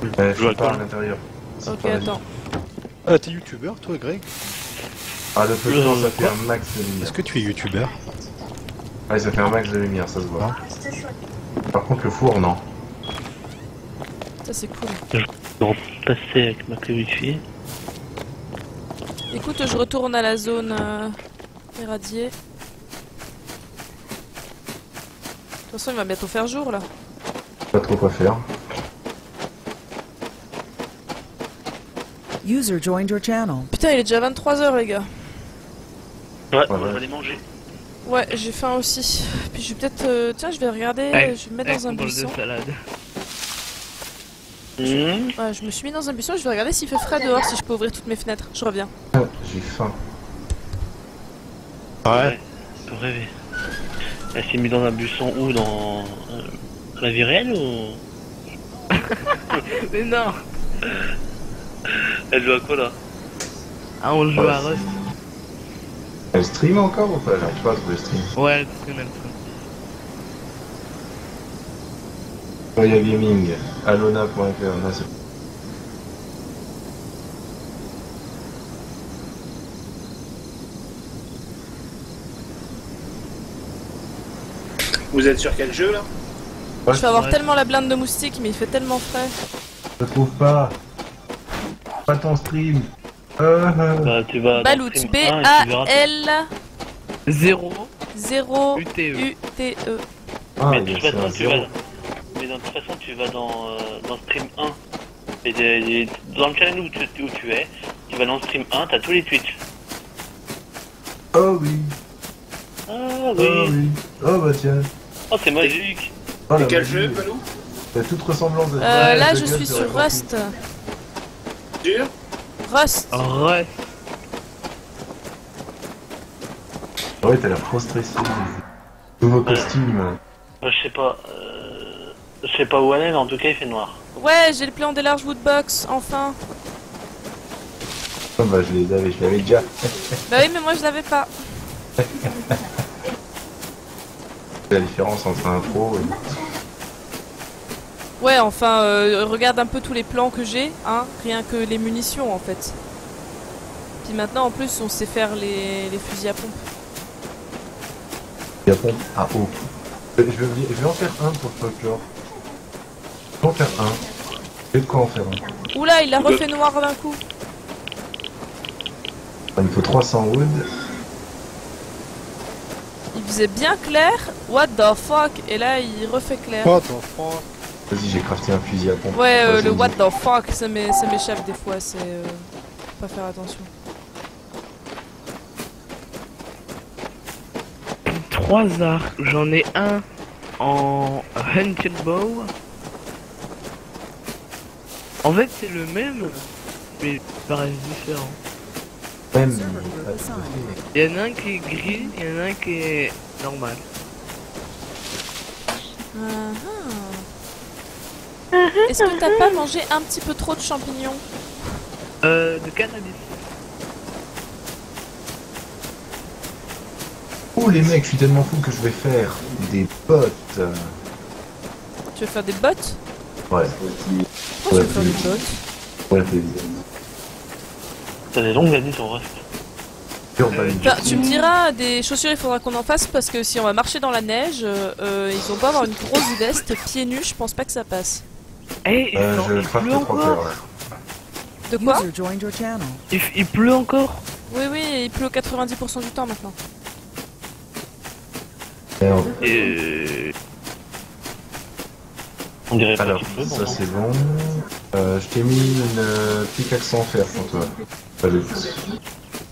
Je Je vois suis pas quoi à l'intérieur. C'est Ok, pas la vie. attends. Ah, t'es youtubeur toi, Greg? Ah, le feu de camp, ça fait quoi un max de lumière. Est-ce que tu es youtubeur? Ouais, ça fait un max de lumière, ça se voit. Par contre, le four, non. Ça c'est cool. Je vais repasser avec ma clé wifi. Écoute, je retourne à la zone Irradié. De toute façon, il va bientôt faire jour là. Pas trop quoi faire. User joined your channel. Putain, il est déjà 23h, les gars. Ouais, Ouais, on va ouais. aller manger. Ouais, j'ai faim aussi. Puis je vais peut-être. Tiens, je vais regarder. Je vais me mettre dans un buisson. de salade. Ouais, je me suis mis dans un buisson. Je vais regarder s'il fait frais dehors, si je peux ouvrir toutes mes fenêtres. Je reviens. Ah, j'ai faim. Ouais. Faut rêver. Elle s'est mise dans un buisson où dans la vie réelle ou Mais non. elle joue à quoi là? Ah, on joue à Rust. Elle stream encore ou pas? J'arrive pas à trouver le stream. Ouais, c'est même ça. Maya Gaming, alona.fr, là c'est... Vous êtes sur quel jeu là? Ouais, Je vais avoir Ouais. tellement la blinde de moustiques, mais il fait tellement frais. je trouve pas. Pas ton stream. Bah tu vas. dans Balout, Stream 1 et tu verras. Zéro 0 UTE. UTE. Ah, Mais il de y toute a façon, un tu zéro. vas. Mais de toute façon, tu vas dans Stream 1. Et dans le channel où tu es, tu vas dans Stream 1, t'as tous les Twitch. Oh oui, Ah oh oui. oui. Oh bah tiens. Oh, c'est magique. Oh, Et la quel magie. jeu, Palou? T'as toute ressemblance de... Là, de je gueule suis serait sur partie. Rust. Dur? Rust. Rust. Ouais, t'as l'air trop stressé. Nouveau costume. Je sais pas où elle est, mais en tout cas, il fait noir. Ouais, j'ai le plan des larges woodbox, enfin. Oh bah je l'avais déjà. Bah oui, mais moi je l'avais pas. C'est la différence entre un pro et... Ouais, enfin, regarde un peu tous les plans que j'ai, hein. Rien que les munitions en fait. Puis maintenant, en plus, on sait faire les fusils à pompe. Il y a pas à eau. Je vais en faire un pour le folklore. Je vais en faire un. J'ai de quoi en faire un. Oula, il a refait noir d'un coup. Il me faut 300 wood. Il faisait bien clair. What the fuck? Et là, il refait clair. What the fuck? Vas-y, j'ai crafté un fusil à pompe. Ouais, Vas-y, le vas-y. what the fuck, ça m'échappe des fois, c'est... faut pas faire attention. 3 arcs. J'en ai un en Hunted Bow. En fait, c'est le même, mais il paraît différent. Même, Server pas group tout à assigned. fait. Il y en a un qui est gris, il y en a un qui est normal. Est-ce que t'as pas mangé un petit peu trop de champignons? De cannabis. Oh les mecs, je suis tellement fou que je vais faire des potes. Tu veux faire des bottes? Ouais. Pourquoi tu veux faire des bottes? Ouais, c'est bizarre. T'as des longues années sur Rust. Urban. Enfin, tu me diras, des chaussures, il faudra qu'on en fasse parce que si on va marcher dans la neige, ils ont beau avoir une grosse veste, pieds nus, je pense pas que ça passe. Eh, Je il crafte pleut 3 cœurs encore. là. De quoi? User joined your channel. Il pleut encore. Oui, oui, il pleut 90% du temps maintenant. Merde. On dirait pas Alors, qu'il pleut, ça bon. c'est bon. Je t'ai mis une pickaxe en fer pour toi. Allez.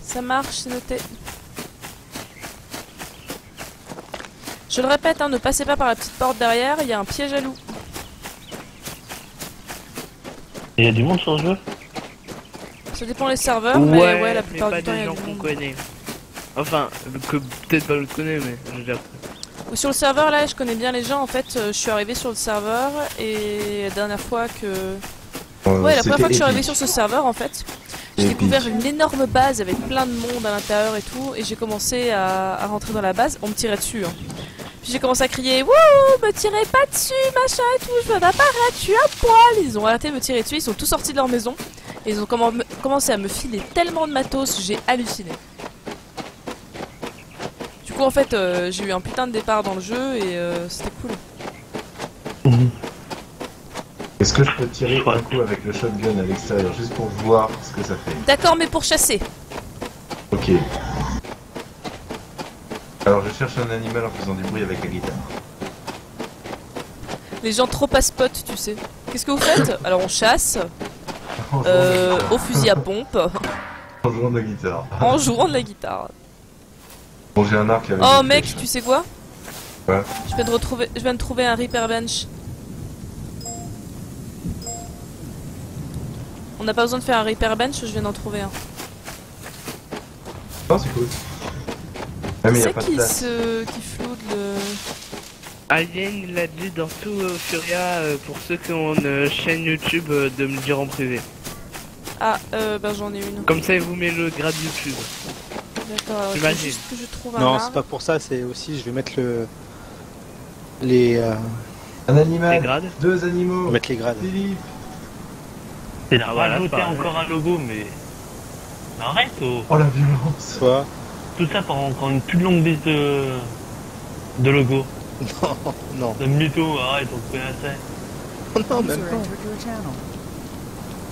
Ça marche, c'est noté. Je le répète, hein, ne passez pas par la petite porte derrière, il y a un piège à loup. Il y a du monde sur ce jeu? Ça dépend les serveurs, mais ouais, la mais plupart pas du temps, il des y a gens du qu'on monde. connaît. Enfin, que peut-être pas le connaît, mais je veux dire. Ou sur le serveur, là, je connais bien les gens, en fait, je suis arrivée sur le serveur, et la dernière fois que... Ouais, la première fois que je suis arrivée sur ce serveur, en fait, j'ai Épique. découvert une énorme base avec plein de monde à l'intérieur et tout, et j'ai commencé à rentrer dans la base, on me tirait dessus, hein. Puis j'ai commencé à crier « Wouh, me tirez pas dessus, machin et tout, je veux d'apparaître, je suis à poil !» Ils ont arrêté de me tirer dessus, ils sont tous sortis de leur maison, et ils ont commencé à me filer tellement de matos, j'ai halluciné. Du coup, en fait, j'ai eu un putain de départ dans le jeu, et c'était cool. Est-ce que je peux tirer un coup avec le shotgun à l'extérieur juste pour voir ce que ça fait? D'accord, mais pour chasser. Ok. Alors je cherche un animal en faisant du bruit avec la guitare. Les gens trop passe-pote, tu sais. Qu'est-ce que vous faites? Alors on chasse, au fusil à pompe, En jouant de la guitare. en jouant de la guitare. Bon, j'ai un arc avec Oh des mec, flèches. tu sais quoi? Ouais. Je viens de trouver un Reaper Bench. On n'a pas besoin de faire un Reaper Bench, je viens d'en trouver un. Non, c'est cool. Ah, mais y a C'est pas de qui place. qui floute le... Alien, il a dit dans tout Furia, pour ceux qui ont une chaîne YouTube, de me dire en privé. Ah, ben j'en ai une. Comme ça, il vous met le grade YouTube. D'accord, alors il faut J'imagine. juste que je trouve un Non, arbre. c'est pas pour ça, c'est aussi, je vais mettre les Un Les animal, grades. 2 je animaux. vais mettre les grades. Philippe. Il a Ah, voilà, rajouté c'est pas vrai. encore un logo, mais. Mais arrête, oh. Oh la violence. Toi? Tout ça par encore une plus longue liste de logo. Non, non. De mytho, arrête, on te connaît assez. Non, User même pas. entered your channel.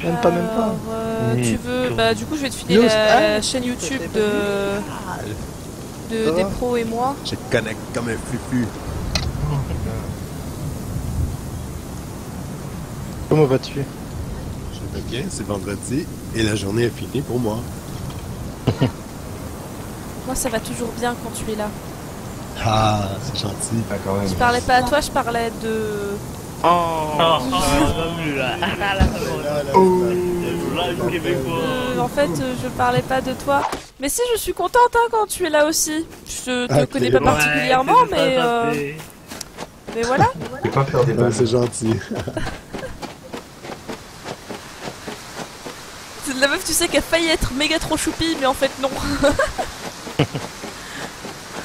Même pas, même pas. Alors, tu veux... Bah du coup je vais te filer News. la Ah, chaîne YouTube c'est de Ça des va pros et moi. Je te connecte comme un fufu. Comment vas-tu? Je vais bien, c'est vendredi et la journée est finie pour moi. Moi ça va toujours bien quand tu es là. Ah, c'est gentil. Ah, quand même. Je parlais pas à toi, je parlais de... Oh, là. Live québécois. En fait, je parlais pas de toi. Mais si, je suis contente hein, quand tu es là aussi. Je te Ok. connais pas particulièrement, mais voilà. Je vais pas faire des Ah, balles. c'est gentil. C'est de la meuf, tu sais, qui a failli être méga trop choupi, mais en fait non.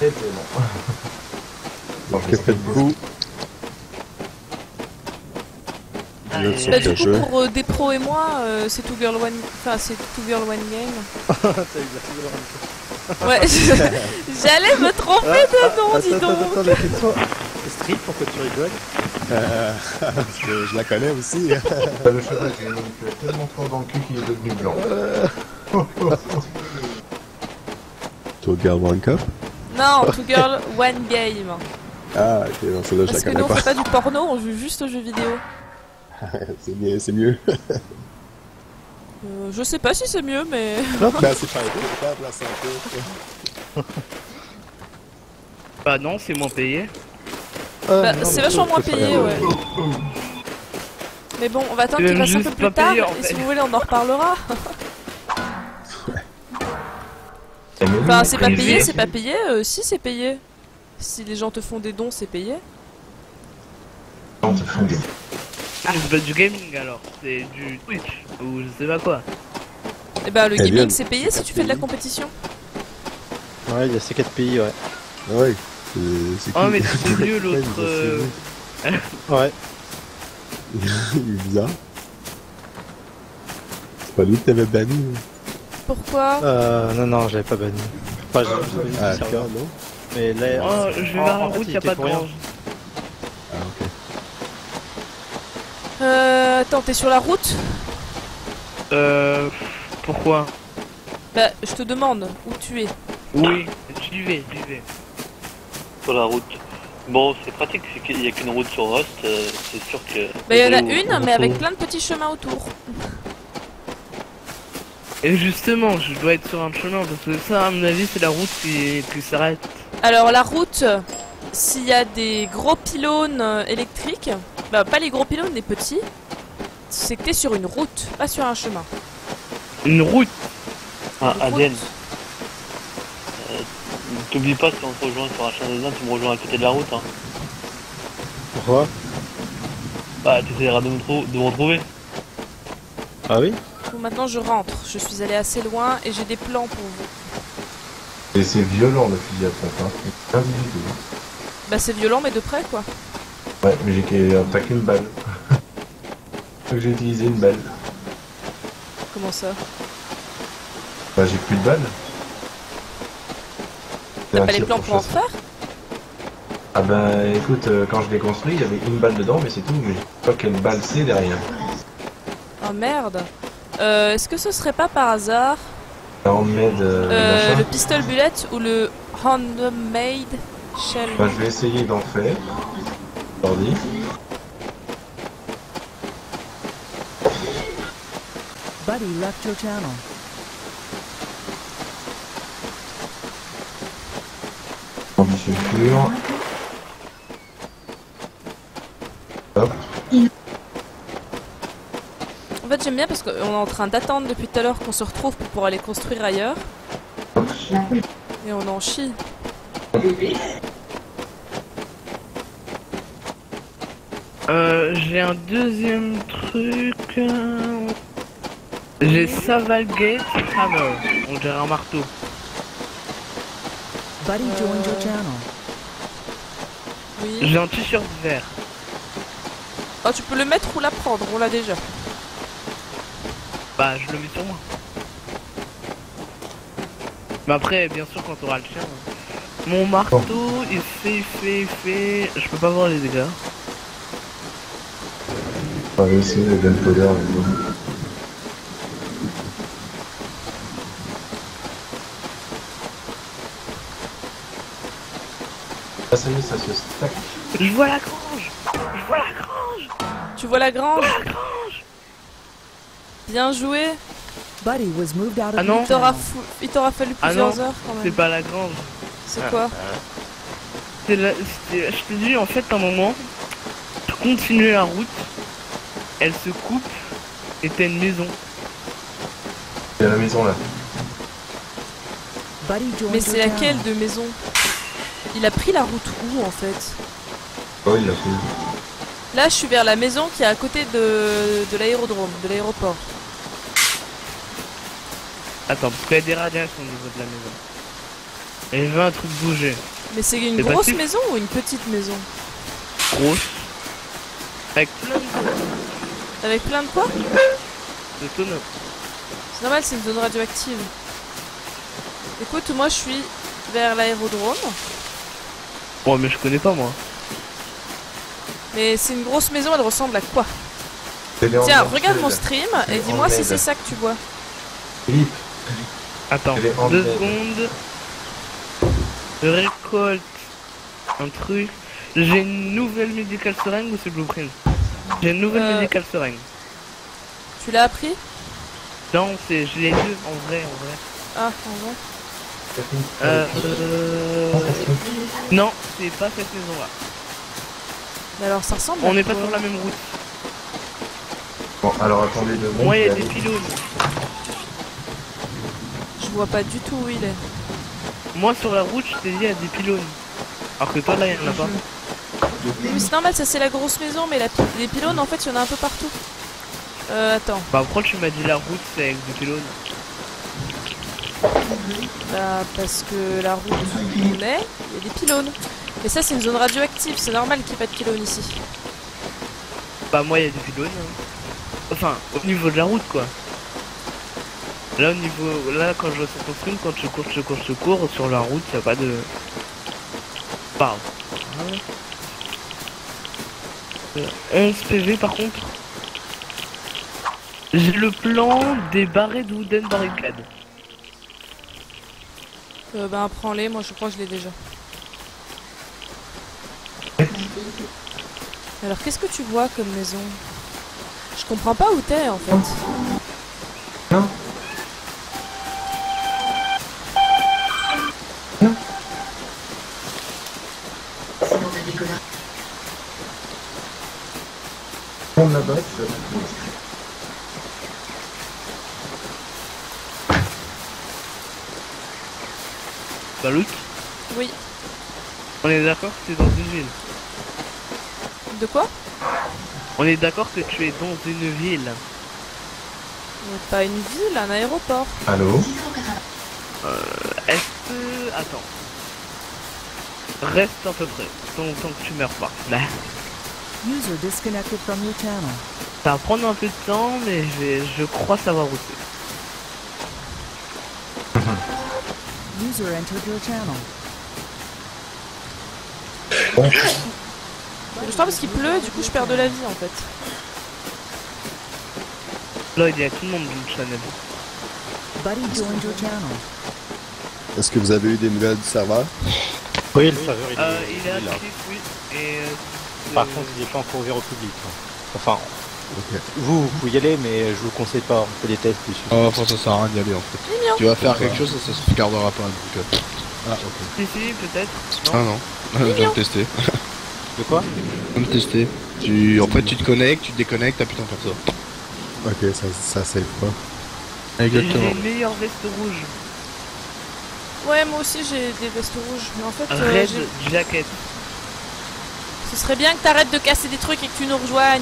Et puis, bon. Bon, Que faites-vous? Vous êtes sur Bah quel du coup jeu? pour des pros et moi, c'est Two Girl One, enfin c'est Two Girl One Game. Ouais, j'allais me tromper de nom, dis donc. Attends, la question. Street, pourquoi tu rigoles? Parce que je la connais aussi. Le cheval, j'ai manipulé tellement fort dans le cul qu'il est devenu blanc. Toi, Girl One Cup? Non, Two Girl One Game. Ah, ok, non, celle-là, je Parce la que nous connais on fait pas du porno, on joue juste aux jeux vidéo. C'est bien, c'est mieux. Je sais pas si c'est mieux, mais... Ben, c'est pas aidé, perdre la santé. Bah non, c'est moins payé. Bah, c'est vachement moins payé, ouais. Mais bon, on va attendre qu'il fasse un peu plus tard, et si vous voulez on en reparlera. Enfin, c'est pas payé, c'est pas payé, si c'est payé. Si les gens te font des dons, c'est payé. Non, te font des... Ah, c'est pas du gaming alors, c'est du Twitch, ou je sais pas quoi. Et bah le Eh bien, gaming c'est payé si tu fais de la compétition. Ouais, il y a ces 4 pays, ouais. Ouais, c'est Oh cool. mais c'est mieux Ouais, l'autre... il Ouais. est bizarre. C'est pas lui que t'avais banni. hein? Pourquoi? Non, j'avais pas banni. Enfin, j'ai banni Ah, le serveur. d'accord, non? Mais là, Oh, je vais voir en route, il y'a était pas de pour rien. grange. Ah, ok. Attends, t'es sur la route? Pourquoi? Bah, je te demande où tu es. Oui, j'y vais. Sur la route. Bon, c'est pratique, c'est qu'il n'y a qu'une route sur Rust, c'est sûr que... Bah, il y en a une, mais avec plein de petits chemins autour. Et justement, je dois être sur un chemin, parce que ça, à mon avis, c'est la route qui s'arrête. Alors, la route, s'il y a des gros pylônes électriques, bah, pas les gros pylônes, les petits, c'est que t'es sur une route, pas sur un chemin. Une route. Ah, Une Aden, route. t'oublies pas, si on se rejoint sur un champ des Indes, tu me rejoins à côté de la route, hein. Pourquoi? Bah, tu essaieras de me retrouver. Ah oui? Bon, maintenant je rentre, je suis allé assez loin et j'ai des plans pour vous. Et c'est violent le fusil à pompe, hein. Individu. Bah c'est violent mais de près quoi. Ouais, mais j'ai attaqué une balle. Donc j'ai utilisé une balle. Comment ça? Bah j'ai plus de balles. T'as pas les plans pour en refaire? Ah ben écoute, quand je l'ai construit, il y avait une balle dedans, mais c'est tout. Mais je sais pas quelle balle c'est derrière. Oh merde. Est-ce que ce serait pas par hasard En med le pistol bullet ou le handmade shell. Bah, je vais essayer d'en faire. Attendez. Buddy left your channel. Condition pure. Hop. En fait, j'aime bien parce qu'on est en train d'attendre depuis tout à l'heure qu'on se retrouve pour pouvoir aller construire ailleurs. Et on en chie. J'ai un deuxième truc. J'ai Savalgate Hammer. On dirait un marteau. Buddy joined your channel. Oui. J'ai un t-shirt vert. Oh, tu peux le mettre ou la prendre, on l'a déjà. Bah, je le mets sur moi. Mais après, bien sûr, quand t'auras le chien. Mon marteau, il fait. Je peux pas voir les dégâts. On va essayer le gunpowder. Ah, ça y est, ça se stack. Je vois la grange. Je vois la grange. Tu vois la grange? La grange. Bien joué. Buddy was moved out of Ah non. your channel. Il t'aura fallu Ah plusieurs non, heures quand c'est même. pas la grange. C'est quoi? Je te dis, en fait, à un moment, tu continues la route, elle se coupe, et t'as une maison. Il y a la maison là. Buddy joined Mais your c'est laquelle channel. de maison? Il a pris la route où en fait? Oh, il l'a fait. Là, je suis vers la maison qui est à côté de l'aérodrome, de l'aéroport. Attends, parce qu'il y a des radiations au niveau de la maison. Et je veux un truc bouger. Mais c'est une C'est grosse passif. maison ou une petite maison? Grosse. Avec plein Avec plein de quoi? de tonneaux. C'est normal, c'est une zone radioactive. Écoute, moi je suis vers l'aérodrome. Bon, mais je connais pas moi. Mais c'est une grosse maison, elle ressemble à quoi? Elle est en Tiens, blanc, regarde elle. mon stream et Elle est dis-moi en si LED. c'est ça que tu vois. Philippe, Attends, Elle est en 2 LED. secondes. Je récolte un truc. J'ai une nouvelle médicale seringue ou c'est Blueprint? J'ai une nouvelle médicale seringue. Tu l'as appris? Non, c'est je les deux en vrai. Ah, en vrai. Non, c'est pas cette maison là. Mais alors ça ressemble On à n'est pas quoi? sur la même route. Bon, alors attendez 2 secondes. Moi il y a je des vais aller- pylônes. Je vois pas du tout où il est. Moi sur la route je t'ai dit il y a des pylônes. Alors que toi là il y en a pas. Oui, c'est normal, ça c'est la grosse maison, mais les pylônes en fait il y en a un peu partout. Attends. Bah pourquoi tu m'as dit la route c'est avec des pylônes? Bah, parce que la route où on est, il y a des pylônes. Et ça c'est une zone radioactive, c'est normal qu'il n'y ait pas de pylônes ici. Bah moi il y a des pylônes. Enfin au niveau de la route quoi. Là au niveau. Là quand je vois sur ton stream, quand je cours sur la route, il n'y a pas de. Pardon. 11 PV par contre. J'ai le plan des barrés de wooden barricade. Ben prends-les, moi je crois que je l'ai déjà. Alors qu'est-ce que tu vois comme maison? Je comprends pas où t'es en fait. Non. Non. On là-bas, Salut. Oui. On est d'accord que tu es dans une ville. De quoi? On est d'accord que tu es dans une ville. Pas une ville, un aéroport. Allô? Est-ce que... Attends. Reste à peu près. Tant que tu meurs pas. Bah, User disconnected from your channel. ça va prendre un peu de temps, mais je crois savoir où c'est. User entered your channel. Je crois parce qu'il pleut, du coup je perds de la vie en fait. Là, il y a tout le monde dans le channel. Buddy joined your channel. Est-ce que vous avez eu des nouvelles du serveur? Oui, le serveur Il est là. actif, oui. Et Par contre, il n'est pas encore ouvert au public. Enfin, Ok. vous pouvez y aller, mais je vous conseille pas. On fait des tests dessus. Oh, enfin, ça sert à rien d'y aller en fait. Mignon. Tu vas faire quelque chose et ça se gardera pas. Donc, Ah, ok. si, peut-être. ah non, je viens de tester. De quoi? Je viens de tester. En fait, tu te connectes, tu te déconnectes, t'appuies ton perso. Ok, ça save pas. Exactement. J'ai une meilleure veste rouge. Ouais, moi aussi j'ai des vestes rouges. Mais en fait, Red jacket. ce serait bien que t'arrêtes de casser des trucs et que tu nous rejoignes.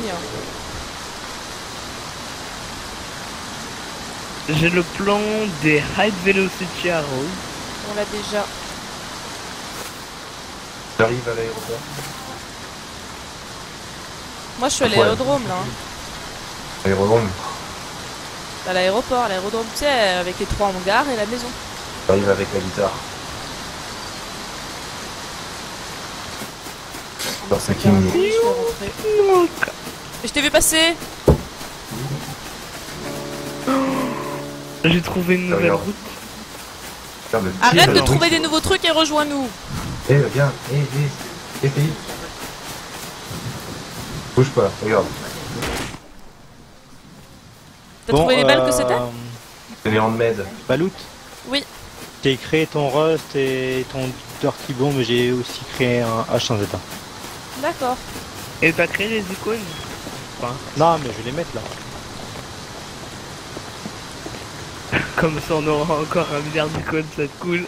J'ai le plan des High Velocity Arrows. On l'a déjà. J'arrive à l'aéroport. Moi je suis à Ouais. l'aérodrome là. Hein. Aérodrome. À l'aérodrome, tu sais, avec les 3 hangars et la maison. J'arrive avec la guitare. Dans 5e minute. Je vais rentrer. Et je t'ai vu passer. J'ai trouvé une nouvelle Regarde. route. Regarde le tir Arrête de dans- trouver des nouveaux trucs et rejoins-nous. Eh, regarde, Philippe. Bouge pas, regarde. T'as trouvé les balles que c'était? C'est les handmade. Balout. Oui. J'ai créé ton Rust et ton Dirty Bomb, mais j'ai aussi créé un H1Z1. D'accord. Et t'as créé les icônes? Enfin, Non, mais je vais les mettre là. comme ça on aura encore un milliard d'icônes, ça va être cool.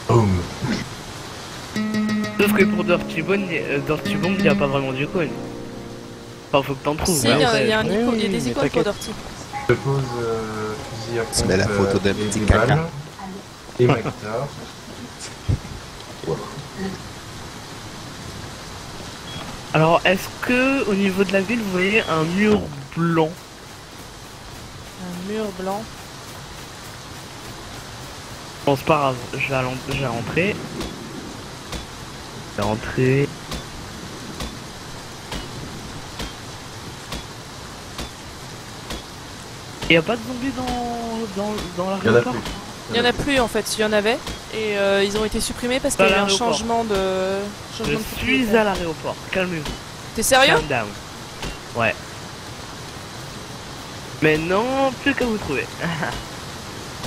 Boum. Sauf que pour Dirty Bomb, il n'y a pas vraiment d'icônes. Enfin, faut que t'en trouves. Si, hein, il y a, après. il y a un Oui, il y a oui, des mais icônes pour t'inquiète. Dirty. Je pose fusil à pompe. Tu mets la photo d'un et petit des caca. balles. Et ma guitare. Voilà. Alors, est-ce que au niveau de la ville, vous voyez un mur blanc? Un mur blanc. Bon, c'est pas grave, je vais rentrer. Je vais rentrer. Il y a pas de zombies dans Il y en a l'aéroport? plus. Il y en a plus en fait, il y en avait. Et ils ont été supprimés parce qu'il y a eu un changement de. Je Changement de suis propriétaire. à l'aéroport, calmez-vous. T'es sérieux? Calm down. Ouais. Maintenant, plus qu'à vous trouver.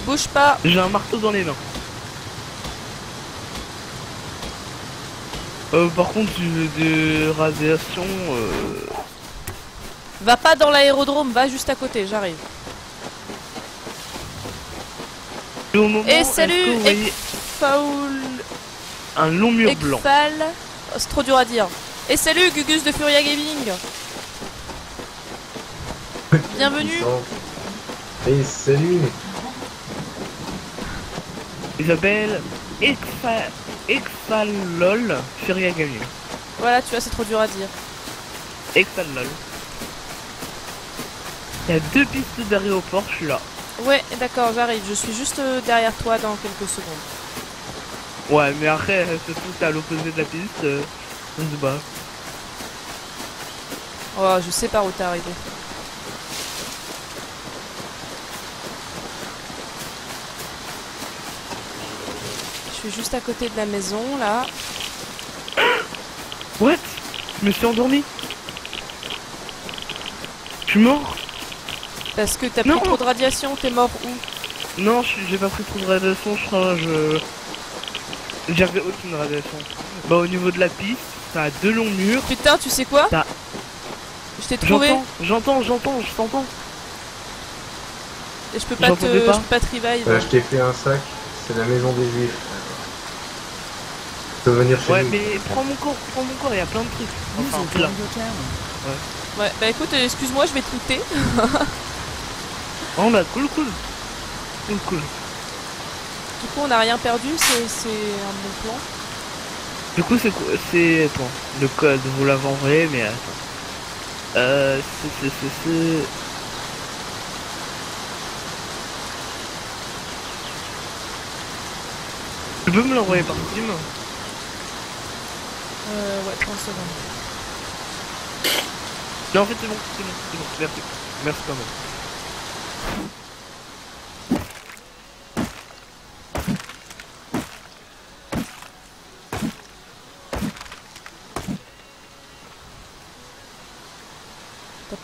Bouge pas. J'ai un marteau dans les mains. Par contre, de radiation, Va pas dans l'aérodrome, va juste à côté, j'arrive. au moment, Et est-ce salut, que vous voyez Faoul. un long mur blanc? Ekfal. Oh, c'est trop dur à dire. Et salut, Gugus de Furia Gaming. Bienvenue. Et salut. Il s'appelle Exfalol Furia Gaming. Voilà, tu vois, c'est trop dur à dire. Exfalol. Il y a 2 pistes d'aéroport, je suis là. Ouais, d'accord, j'arrive. Je suis juste derrière toi dans quelques secondes. Ouais, mais après, se trouve à l'opposé de la piste, on se bat. Oh, je sais par où t'es arrivé. Je suis juste à côté de la maison, là. What? Je me suis endormi. Je suis mort. Parce que t'as Non. pris trop de radiation, t'es mort où? Non, j'ai pas pris trop de radiation, je crois, j'avais aucune radiation. Bah au niveau de la piste, ça a 2 longs murs. Putain, tu sais quoi? Ça- Je t'ai trouvé. J'entends, je t'entends. Et je peux pas J'entendais te, pas. je peux pas te revive. Je t'ai fait un sac, c'est la maison des juifs. Tu peux venir chez Ouais, nous. mais prends mon corps, il y a plein de trucs. Enfin, User plein. joined your channel. Ouais, bah écoute, excuse-moi, je vais te looter. Oh bah cool. Cool. Du coup, on n'a rien perdu, c'est un bon plan. Du coup, c'est quoi? C'est... Attends, le code, vous l'avez envoyé, mais attends. C'est... Tu peux me l'envoyer par Steam? Ouais, 30 secondes. Non, en fait, c'est bon. Merci. Merci quand même.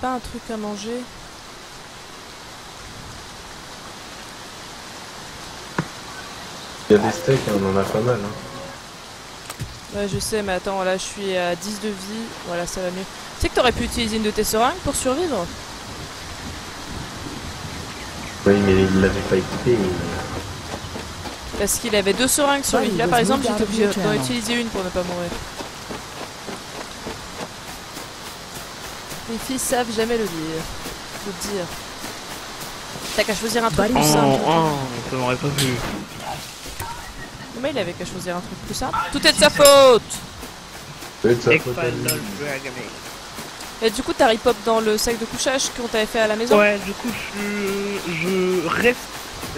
pas un truc à manger? Il y a des steaks, hein, on en a pas mal. Hein. Ouais, je sais, mais attends, là je suis à 10 de vie. Voilà, ça va mieux. Tu sais que t'aurais pu utiliser une de tes seringues pour survivre? Oui, mais il l'avait pas équipé. Parce qu'il avait 2 seringues sur lui. Là par exemple, j'étais obligé d'en utiliser une pour ne pas mourir. Les filles savent jamais le dire. Faut dire. T'as qu'à choisir un truc plus simple. Ça m'aurait pas vu. Mais il avait qu'à choisir un truc plus simple. Tout est de sa faute! C'est de sa faute. Et du coup, t'as ripop dans le sac de couchage qu'on t'avait fait à la maison? Ouais, du coup, je reste.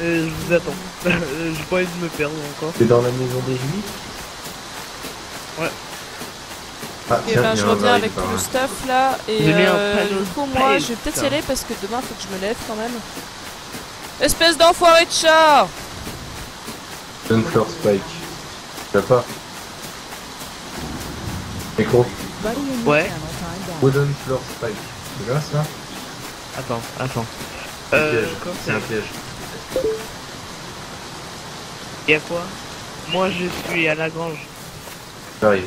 Je vous attends. J'ai pas envie de me perdre encore. T'es dans la maison des juifs? Ouais. Ah, Et tiens, ben il y je a un reviens arrive, avec tout hein. le stuff là. Et J'ai mis un panneau du coup, de moi paille, je vais peut-être y putain. aller parce que demain faut que je me lève quand même. Espèce d'enfoiré de chat! Wooden floor spike. Tu l'as pas? Micro. Buddy in your Ouais. channel timed out. Wooden floor spike. Tu vois ça? Attends. C'est un piège. Quoi C'est un piège. Y'a quoi? Moi je suis à la grange. J'arrive.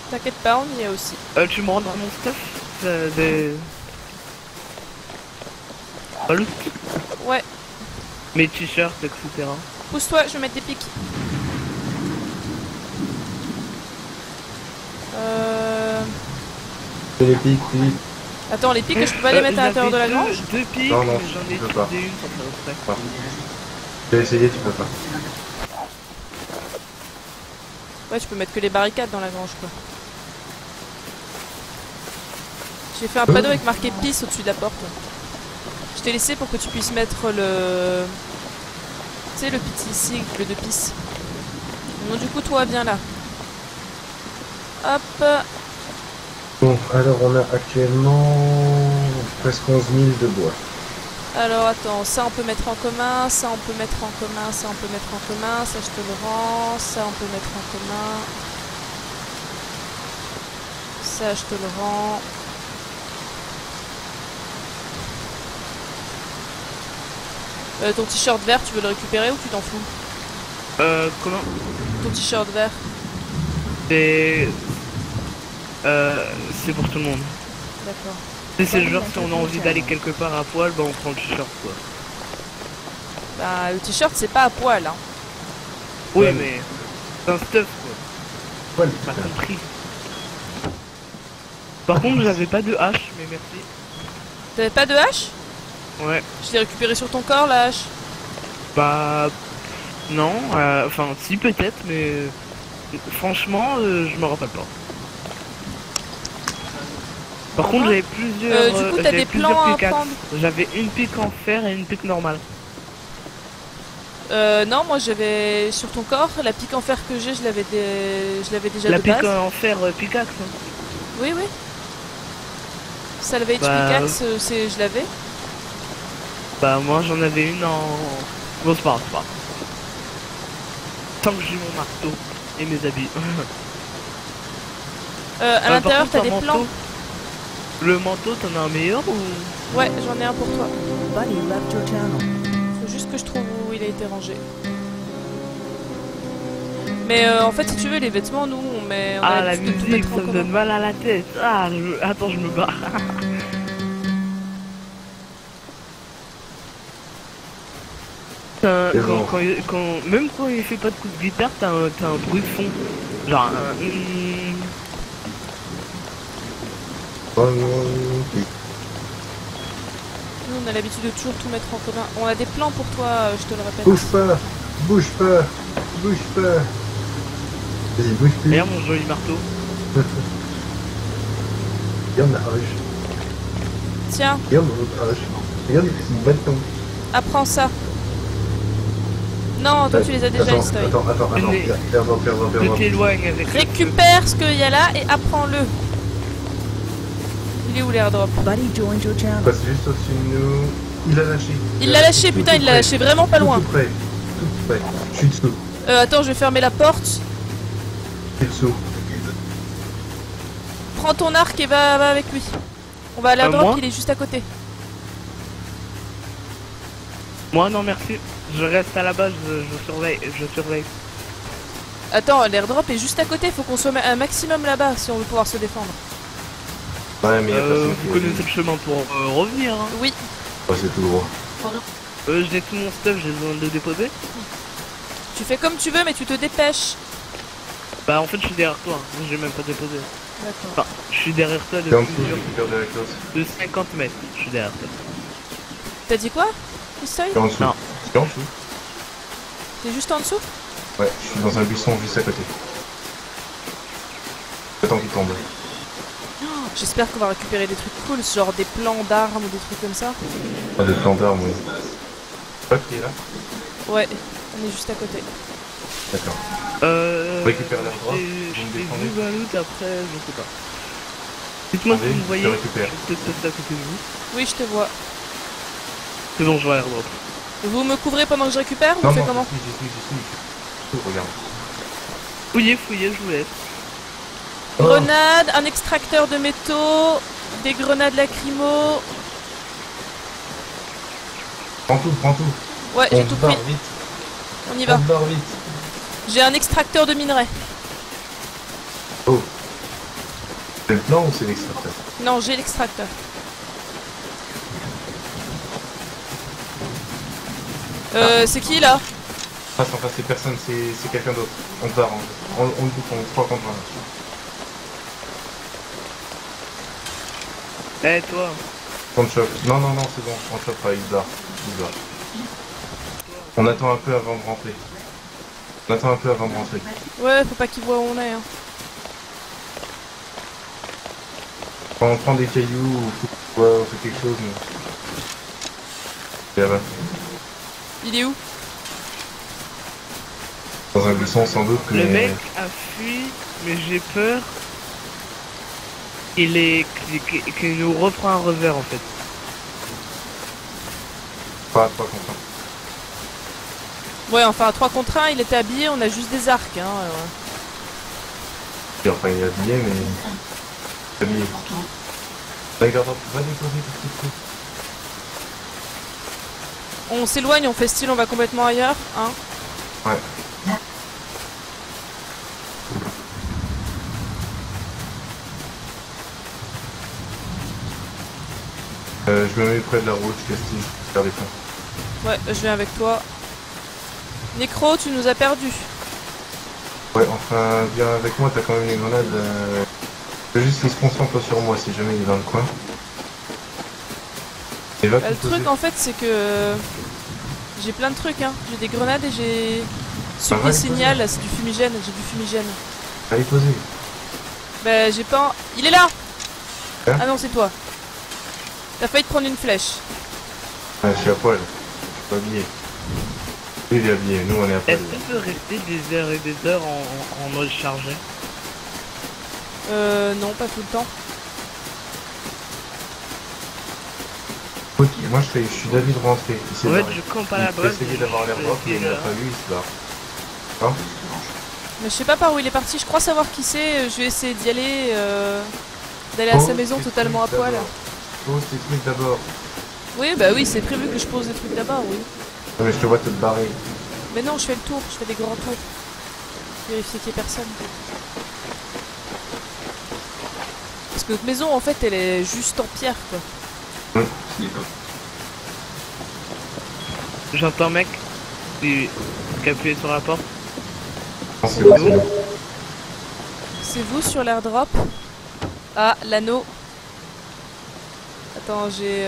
T'inquiète pas, on y est aussi. Tu me rends dans mon stuff des... Hol Ouais, mes t-shirts, etc. pousse-toi, je vais mettre des pics. Fais les pics, puis. Attends, les pics, je peux pas les mettre à l'intérieur de la grange? Deux pics, Non, non, mais j'en ai tu peux pas. utilisé une sans faire exprès. Tu vas essayer, tu peux pas. Ouais, je peux mettre que les barricades dans la grange quoi. J'ai fait un panneau avec marqué pisse au-dessus de la porte. Je t'ai laissé pour que tu puisses mettre le... Tu sais, le petit sigle de pisse. Donc du coup, toi, viens là. Hop. Bon, alors on a actuellement presque 11 000 de bois. Alors attends, ça on peut mettre en commun, ça on peut mettre en commun, ça on peut mettre en commun, ça je te le rends, ça on peut mettre en commun. Ça je te le rends. Ton t-shirt vert, tu veux le récupérer ou tu t'en fous? Comment? Ton t-shirt vert. C'est pour tout le monde. D'accord. C'est le genre si on a envie d'aller quelque part à poil, bah on prend le t-shirt quoi. Bah le t-shirt c'est pas à poil hein. Oui Ouais, mais c'est un stuff quoi. Ouais, T'as compris. Par contre j'avais pas de hache mais merci. T'avais pas de hache? Ouais. Je l'ai récupéré sur ton corps la hache. Bah non, enfin si peut-être mais franchement je me rappelle pas. Par contre j'avais plusieurs du coup, t'as j'avais des plusieurs plans à pickaxes. prendre? J'avais une pique en fer et une pique normale. Non, moi j'avais sur ton corps, la pique en fer que j'ai, je l'avais déjà La de pique base. en fer pickaxe. Hein. Oui, oui. Salvage Bah, pickaxe, je l'avais. Bah moi j'en avais une en... Bon c'est pas grave, c'est pas grave. Tant que j'ai mon marteau et mes habits. À Par l'intérieur, contre, t'as un des manteau. plans. Le manteau, t'en as un meilleur ou... Ouais, j'en ai un pour toi. Buddy left your channel. Faut juste que je trouve où il a été rangé. Mais en fait, si tu veux, les vêtements, nous, on met... On a Ah la l'habitude de tout musique, mettre en ça me commun. donne mal à la tête. Ah, attends, je me barre. C'est bon. Même quand il fait pas de coup de guitare, t'as un bruit de fond. Genre un... Oh, non, Nous, on a l'habitude de toujours tout mettre en commun. On a des plans pour toi, je te le répète. bouge pas, bouge pas, bouge pas. Vas-y, bouge plus. Regarde mon joli marteau. Regarde la hache. Tiens, Regarde mon hache. Regarde les petits bâtons. apprends ça. Non, toi, tu les as déjà, Attends, Estoy. attends. Mais- Tu t'éloignes avec... Récupère ce qu'il y a là et apprends-le. Il est où l'airdrop? Buddy joined your channel. Passe juste au-dessus de nous. Il l'a lâché. Il l'a lâché, putain, il l'a lâché vraiment pas loin. Tout près. Tout près. Je suis dessous. Attends, je vais fermer la porte. Je suis dessous. prends ton arc et va avec lui. On va à l'airdrop, moi il est juste à côté. Moi non merci. Je reste à la base, je surveille. Attends, l'airdrop est juste à côté, faut qu'on soit un maximum là-bas si on veut pouvoir se défendre. Ouais, mais Vous connaissez le chemin pour revenir, hein. Oui. Ouais, c'est tout droit. J'ai tout mon stuff, j'ai besoin de le déposer. Tu fais comme tu veux, mais tu te dépêches. Bah en fait je suis derrière toi, j'ai même pas déposé. D'accord. Enfin, je suis derrière toi T'es en dessous, je récupère de la clause. de 50 mètres, je suis derrière toi. T'as dit quoi, Pistoy? T'es en dessous. Non. T'es en dessous. T'es juste en dessous? Ouais, je suis dans un buisson juste à côté. Attends qu'il tombe. J'espère qu'on va récupérer des trucs cool, genre des plans d'armes ou des trucs comme ça. Ah, des plans d'armes, oui. Pas qui est là? Ouais, on est juste à côté. D'accord. Récupère l'air droit. Je t'ai vu Balout après, je sais pas. Dites-moi si vous me voyez, je vais peut-être passer à côté de vous. Oui, je te vois. C'est bon, je vois l'airdrop. Vous me couvrez pendant que je récupère ou on fait comment? J'y suis. Oh, regarde. Fouillez, je vous laisse. Grenade, un extracteur de métaux, des grenades lacrymo. Prends tout. Ouais, j'ai tout pris. Vite. On y va. On vite. J'ai un extracteur de minerais. Oh. C'est le plan ou c'est l'extracteur? Non, j'ai l'extracteur. C'est qui là? Enfin, c'est personne, c'est quelqu'un d'autre. On part, on le coupe, on 3 contre 1. Eh toi. On chope. Non, c'est bon, on chope pas, il se barre. On attend un peu avant de rentrer. Ouais, faut pas qu'il voit où on est. Hein. Quand on prend des cailloux ou on fait quelque chose, mais... là-bas. Il est où? Dans un buisson sans doute, mais... Le mec a fui, mais j'ai peur qu'il nous reprend un revers en fait. Pas à 3 contre 1. Ouais, enfin à 3 contre 1, il était habillé, on a juste des arcs. Hein, Enfin, il est habillé, mais... Habillé. Regarde, va déposer tout ce truc. On s'éloigne, on fait style, on va complètement ailleurs. Hein. Ouais. Je me mets près de la route, Castille, faire des fins. Ouais, je viens avec toi. Necro, tu nous as perdus. Ouais, enfin, viens avec moi, t'as quand même les grenades. Faut juste qu'il se concentre sur moi si jamais il est dans le coin. Et va Le truc en fait, c'est que j'ai plein de trucs. Hein. J'ai des grenades et j'ai super signal, c'est du fumigène. J'ai du fumigène. Allez, poser. Bah, j'ai pas. Il est là! Hein? Ah non, c'est toi. T'as failli te prendre une flèche. Ouais, je suis à poil. Je suis pas habillé. Lui, il est habillé, nous on est à poil. Est-ce qu'on peut rester des heures et des heures en mode chargé? Non, pas tout le temps. Ok, moi je suis d'avis de rentrer. En fait, je campe à la base. Il essayer d'avoir l'air droit, mais il n'a pas vu, il se barre. Hein? Mais je sais pas par où il est parti, je crois savoir qui c'est. Je vais essayer d'y aller, d'aller à sa maison totalement à poil. Pose tes trucs d'abord. Oui, bah oui, c'est prévu que je pose des trucs d'abord, oui. Non, mais je te vois te barrer. Mais non, je fais le tour, je fais des grands tours. Vérifier qu'il y ait personne. Parce que notre maison, en fait, elle est juste en pierre, quoi. J'entends un mec qui a appuyé sur la porte. C'est bon. C'est vous sur l'airdrop? Ah, l'anneau. Attends, j'ai...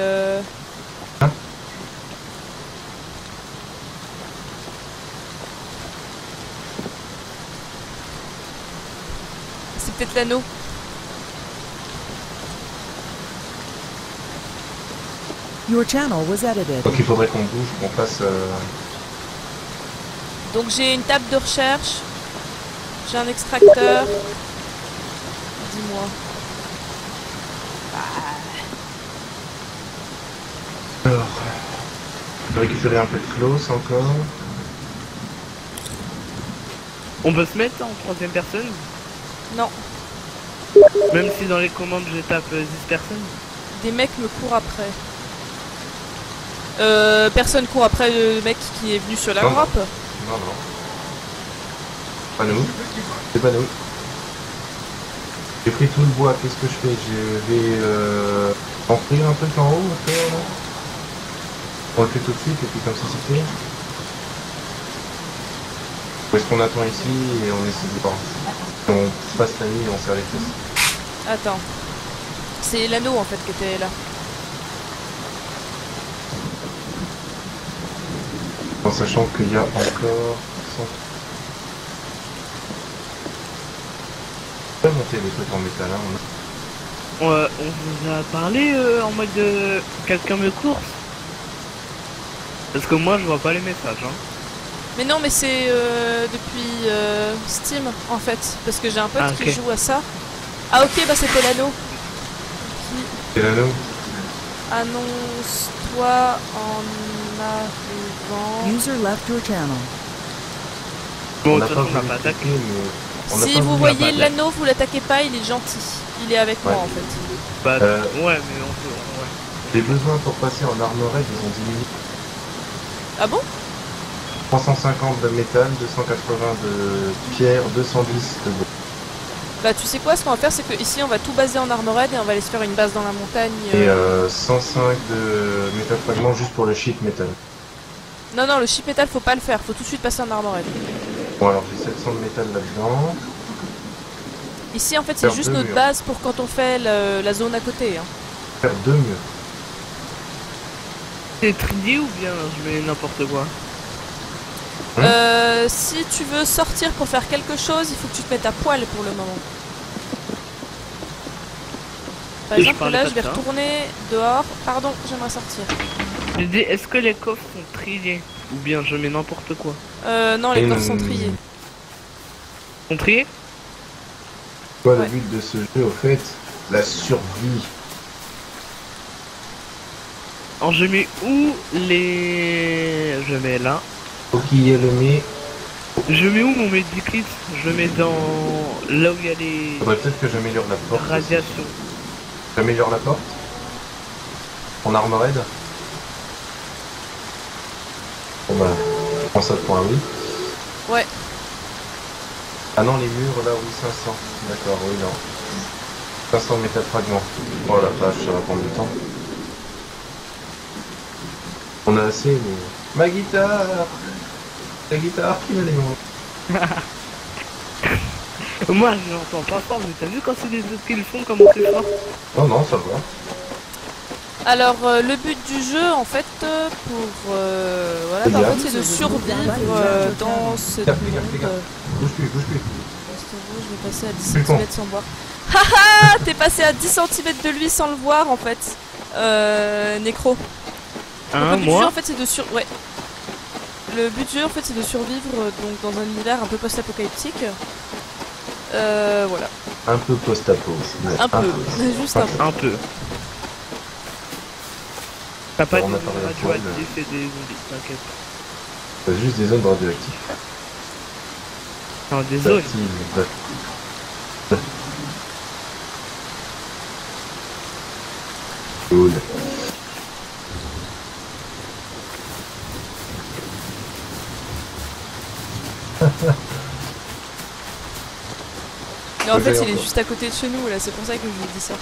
C'est peut-être l'anneau. Your channel was edited. Donc il faudrait qu'on bouge, qu'on fasse... Donc j'ai une table de recherche. J'ai un extracteur. Dis-moi. Alors... Je vais récupérer un peu de floss encore. On peut se mettre en troisième personne? Non. Même si dans les commandes je tape 10 personnes. Des mecs me courent après. Personne court après le mec qui est venu sur la Non, grappe. Non, non. Pas nous. C'est pas nous. J'ai pris tout le bois, qu'est-ce que je fais? Je vais construire un truc en haut, à faire, là. On le fait tout de suite et puis comme ça c'est fait. Ou est-ce qu'on attend ici et on essaie de voir? On passe la nuit et on serre les fesses. Attends. C'est l'anneau en fait qui était là. En sachant qu'il y a encore 100... On peut monter des trucs en métal, hein, On vous a parlé en mode quelqu'un me course. Parce que moi je vois pas les messages. Hein. Mais non, mais c'est depuis Steam en fait. Parce que j'ai un pote qui joue à ça. Ah ok, bah c'était l'anneau. C'est l'anneau. Annonce-toi en arrivant. User left your channel. Bon, on n'a de pas toute façon, voulu on va pas attaquer. Si vous voyez l'anneau, vous l'attaquez pas, il est gentil. Il est avec moi en fait. Bah, ouais, mais on peut. Ouais. Les besoins pour passer en armorette, ils ont diminué. Ah bon? 350 de métal, 280 de pierre, 210 de bois. Bah tu sais quoi, ce qu'on va faire c'est que ici on va tout baser en armorette et on va aller se faire une base dans la montagne. Et 105 de métal fragment juste pour le sheet metal. Non non, le sheet metal faut pas le faire, faut tout de suite passer en armorette. Bon alors j'ai 700 de métal là-dedans. Ici en fait c'est juste notre base pour quand on fait la zone à côté. Hein. Faire 2 murs. C'est trié ou bien je mets n'importe quoi? Si tu veux sortir pour faire quelque chose, il faut que tu te mettes à poil pour le moment. Par exemple là je vais retourner dehors. Pardon, j'aimerais sortir. J'ai dit est-ce que les coffres sont triés? Ou bien je mets n'importe quoi? Non, les coffres sont triés. Sont triés? Quoi le but de ce jeu au fait? La survie. Alors je mets où les... Je mets là. Faut qu'il y ait le nez. Je mets où mon medikit? Je mets dans... Là où il y a les... Faudrait peut-être que j'améliore la porte. Radiation. J'améliore la porte. En armorette. Bon bah, je prends ça de point oui. Ouais. Ah non, les murs là, oui, 500. D'accord, oui, non. 500 métal fragments. Oh la vache, ça va prendre du temps. On a assez, mais... Ma guitare! La guitare qui va les manger. Moi je l'entends pas fort, mais t'as vu quand c'est des autres qui le font, comment c'est fort? Non, non, ça va. Alors le but du jeu en fait pour voilà, bah, en fait, c'est de survivre dans ce monde. Bouge plus, bouge plus. Je vais passer à 10 cm sans boire. Haha, t'es passé à 10 cm de lui sans le voir en fait. Nécro. Le but du jeu en fait c'est de Le but du jeu en fait c'est de survivre donc dans un univers un peu post-apocalyptique. Voilà. Un peu post-apo. Un peu, juste un peu. Un peu. T'as pas de zones radioactives et des zombies, t'inquiète. T'as juste des zones radioactives. Non, des zones. Cool. Mais en fait il est juste à côté de chez nous là, c'est pour ça que je vous dis ça.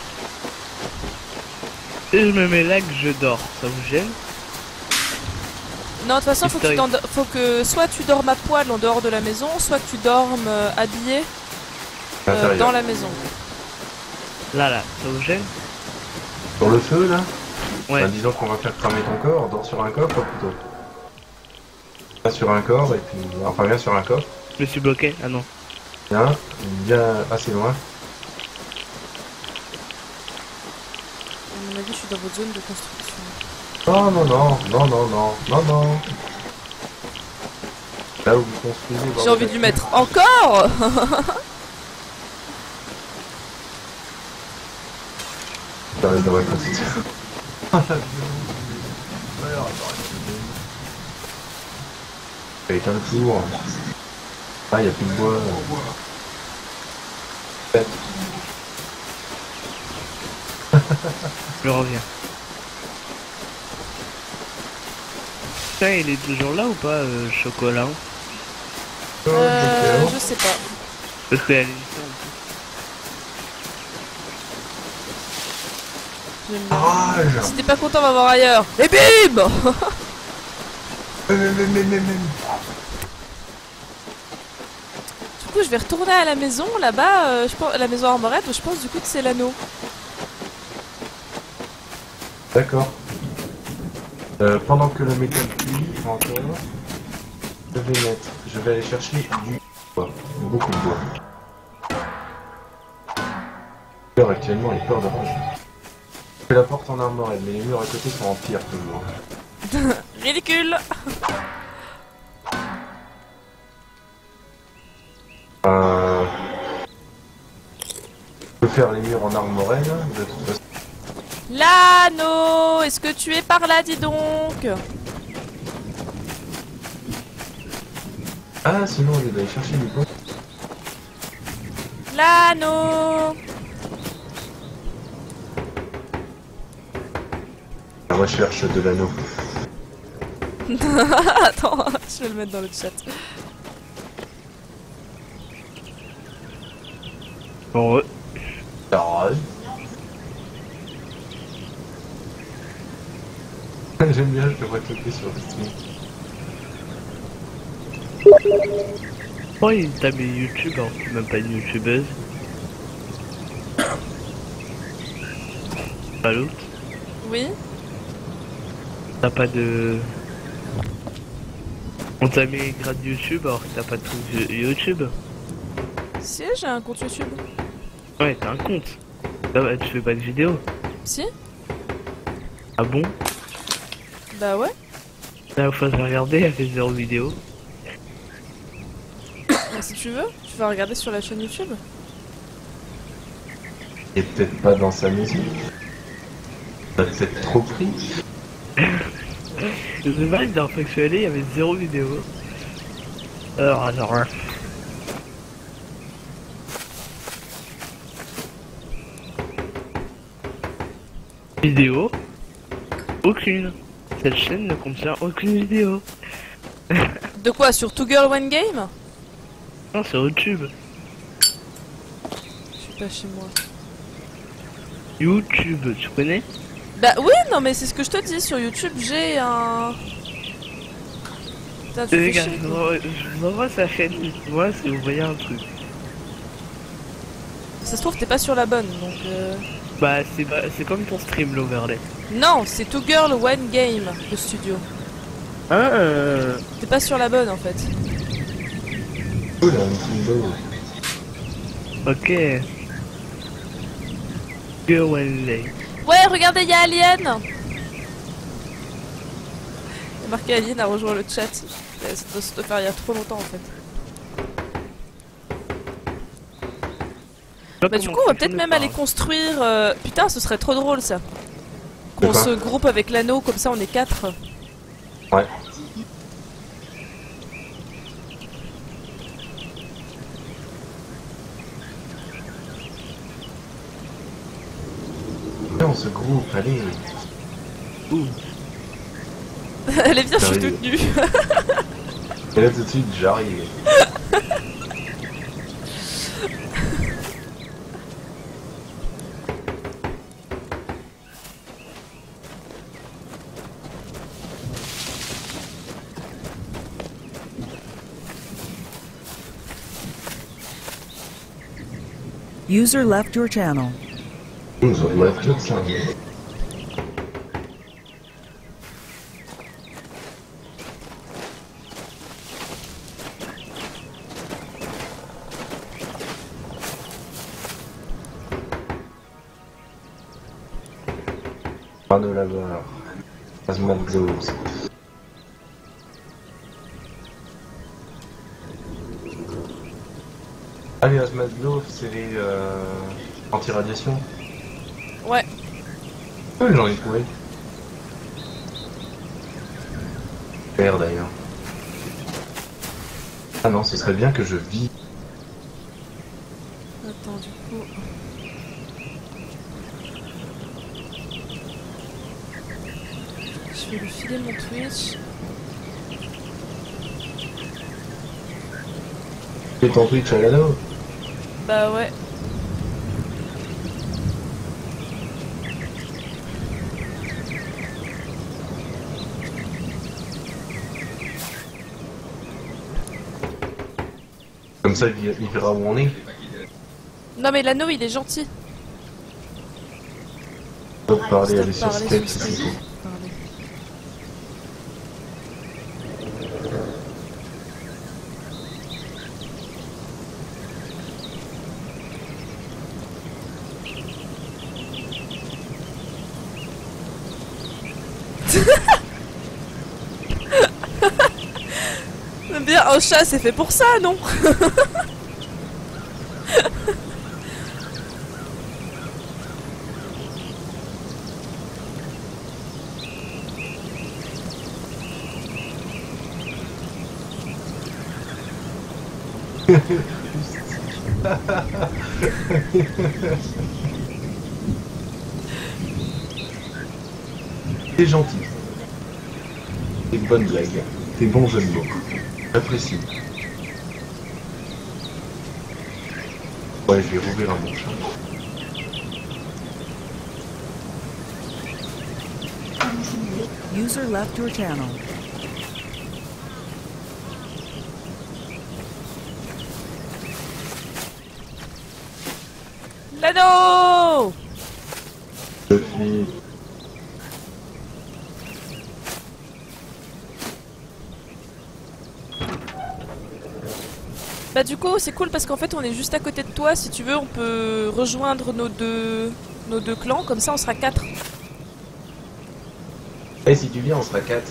Si je me mets là que je dors, ça vous gêne? Non, de toute façon faut que soit tu dormes à poil en dehors de la maison, soit que tu dormes habillé dans la maison. Là, ça vous gêne? Sur le feu là? Ouais. Bah, disons qu'on va faire cramer ton corps, dors sur un coffre plutôt. Viens sur un corps et puis... Enfin viens sur un coffre. Je me suis bloqué, ah non. Viens assez loin. À mon avis je suis dans votre zone de construction. Non, non, non, non, non, non, non, non. Là où vous construisez... J'ai envie de lui mettre encore. J'arrive dans ma quantité. Éteins le four. Ah, il n'y a plus de bois. Je reviens. Putain, il est toujours là ou pas, Chocolat? Je sais pas. Parce qu'elle est ici en Rage. Si t'es pas content, on va voir ailleurs. Et bim. Du coup, je vais retourner à la maison, là-bas, je pense, à la maison arborette, où je pense du coup que c'est l'anneau. D'accord. Pendant que le métal cuit encore, je vais aller chercher du bois, beaucoup de bois. L'heure actuellement est peur de rage. Je fais la porte en armorelle, mais les murs à côté sont en pierre toujours. Ridicule. Je peux faire les murs en armorelle, de toute façon. L'anneau, est-ce que tu es par là, dis donc? Ah, sinon on va aller chercher du bois. L'anneau. La recherche de l'anneau. Attends, je vais le mettre dans le chat. Bon, J'aime bien, je te vois toquer sur le stream. pourquoi il t'a mis YouTube alors que t'es même pas une youtubeuse? Allô? Oui. T'as pas de... On t'a mis grade YouTube alors que t'as pas de truc YouTube? Si, j'ai un compte YouTube. Ouais, t'as un compte. Ah bah, tu fais pas de vidéo? Si. Ah bon? Bah ouais. La fois que j'ai regardé, elle fait 0 vidéo. Bah, si tu veux, tu vas regarder sur la chaîne YouTube. Il est peut-être pas dans sa musique. T'as peut-être trop pris. Je sais pas, la dernière fois que je suis allé, il y avait 0 vidéo. Alors. Vidéo? Aucune. Cette chaîne ne contient aucune vidéo. De quoi? Sur Two Girl One Game? Non, sur YouTube. Je suis pas chez moi. YouTube, tu connais? Bah oui, non mais c'est ce que je te dis, sur YouTube j'ai un... Putain, tu Les fais gars, chier, je quoi. vous envoie sa chaîne. Moi, si vous voyez un truc. Ça se trouve t'es pas sur la bonne, donc Bah, c'est comme ton stream, l'overlay. Non, c'est Two Girl One Game, le studio. Ah, T'es pas sur la bonne en fait. Cool, un petit beau. ok. Girl One. Ouais, regardez, y'a Alien. Il y a marqué Alien a rejoint le chat. Ça doit se faire il y a trop longtemps en fait. Bah du coup on va peut-être même aller construire... Putain, ce serait trop drôle ça. Qu'on se groupe avec l'anneau, comme ça on est 4. Ouais. On se groupe, allez. Ouh. Elle est bien, je suis toute nue. Et là tout de suite, j'arrive. User left your channel. User left your channel. Panneau laveur. Asmazos. Allez, Asmazos, c'est les anti-radiation. Ouais. Oui, j'en ai trouvé. Super d'ailleurs. Ah non, ce serait bien que je vis. Attends, du coup... Je vais lui filer mon Twitch. Et ton Twitch à l'anneau? Bah ouais. Comme ça, il verra où on est. Non mais l'anneau il est gentil. Donc parler, aller Stop sur parler, Skype, sur c'est Skype. tout. Parler. J'aime bien, un chat c'est fait pour ça, non? T'es gentil. T'es bonne blague. T'es bon jeu de mots. J'apprécie. Ouais, je vais rouvrir un bon chat. User left your channel. L'anneau! Sophie. Bah du coup c'est cool parce qu'en fait on est juste à côté de toi, si tu veux on peut rejoindre nos deux clans, comme ça on sera 4. Eh, si tu viens, on sera 4.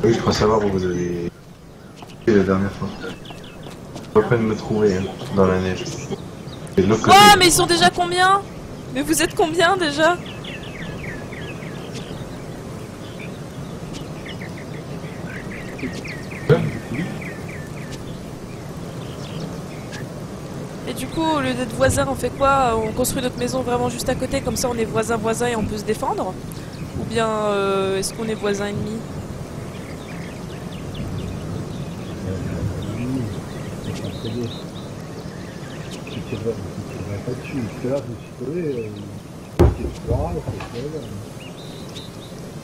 Oui, je crois savoir où vous avez été la dernière fois. Pas peine de me trouver hein, dans la neige. Et de l'autre côté. Oh mais ils sont déjà combien? Mais vous êtes combien déjà? Et du coup, au lieu d'être voisins, on fait quoi? On construit notre maison vraiment juste à côté, comme ça on est voisins et on peut se défendre? Ou bien est-ce qu'on est voisins ennemis?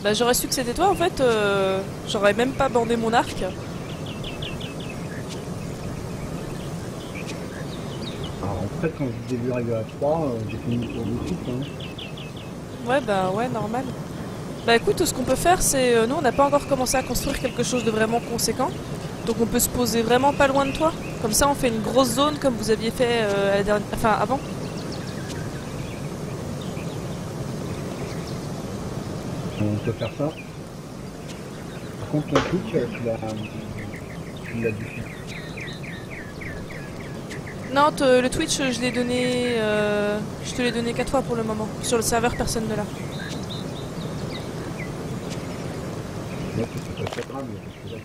Bah j'aurais su que c'était toi en fait, j'aurais même pas bandé mon arc. Alors en fait quand j'ai vu arriver à 3, j'ai fait une tour de suite. Ouais bah ouais normal. Bah écoute, ce qu'on peut faire c'est, nous on n'a pas encore commencé à construire quelque chose de vraiment conséquent. Donc on peut se poser vraiment pas loin de toi. Comme ça on fait une grosse zone comme vous aviez fait à la dernière... enfin avant. On peut faire ça. Par contre ton Twitch, tu l'as diffusé. Non, le Twitch je l'ai donné... je te l'ai donné qu'à toi pour le moment. Sur le serveur personne ne l'a. Ouais, c'est pas grave, parce que là,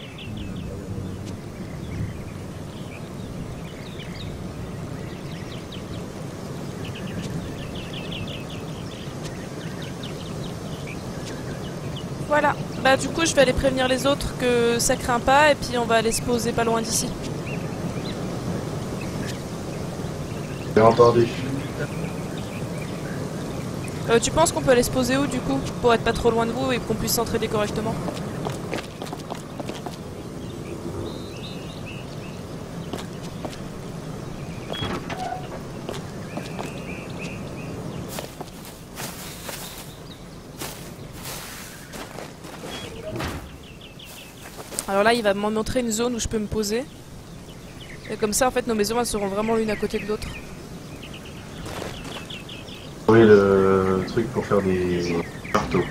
Voilà. Bah du coup je vais aller prévenir les autres que ça craint pas et puis on va aller se poser pas loin d'ici. J'ai entendu. Tu penses qu'on peut aller se poser où du coup? Pour être pas trop loin de vous et qu'on puisse s'entraider correctement? Alors là il va me montrer une zone où je peux me poser. Et comme ça en fait nos maisons elles seront vraiment l'une à côté de l'autre. Oui, le truc pour faire des marteaux.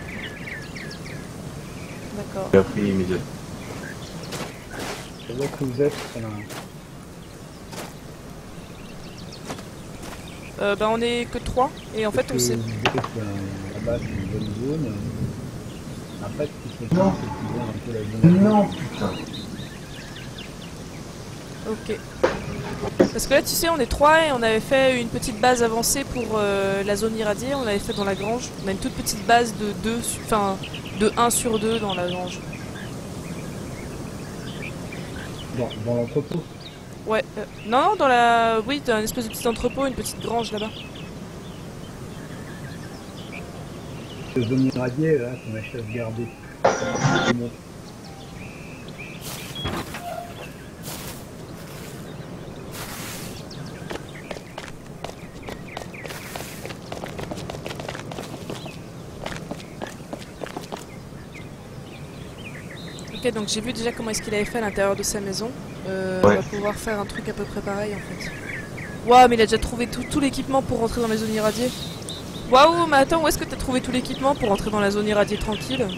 D'accord. J'ai appris immédiatement. c'est là que vous êtes. Bah on est que 3 et en fait on sait... Là-bas c'est une bonne zone. Après ce qu'il faut Non. faire, c'est qu'il y a un peu la zone. Non, putain. Ok. Parce que là, tu sais, on est 3 et on avait fait une petite base avancée pour la zone irradiée. On l'avait fait dans la grange. On a une toute petite base de 2, enfin de 1 sur 2 dans la grange. Dans l'entrepôt. Ouais, non, dans la... Oui, t'as un espèce de petit entrepôt, une petite grange là-bas. Le zone irradiée, là, qu'on a sauvegardé. Ok, donc j'ai vu déjà comment est-ce qu'il avait fait à l'intérieur de sa maison. On va pouvoir faire un truc à peu près pareil en fait. Waouh, mais il a déjà trouvé tout l'équipement pour rentrer dans la zone irradiée. Waouh, mais attends, où est-ce que t'as trouvé tout l'équipement pour rentrer dans la zone irradiée tranquille?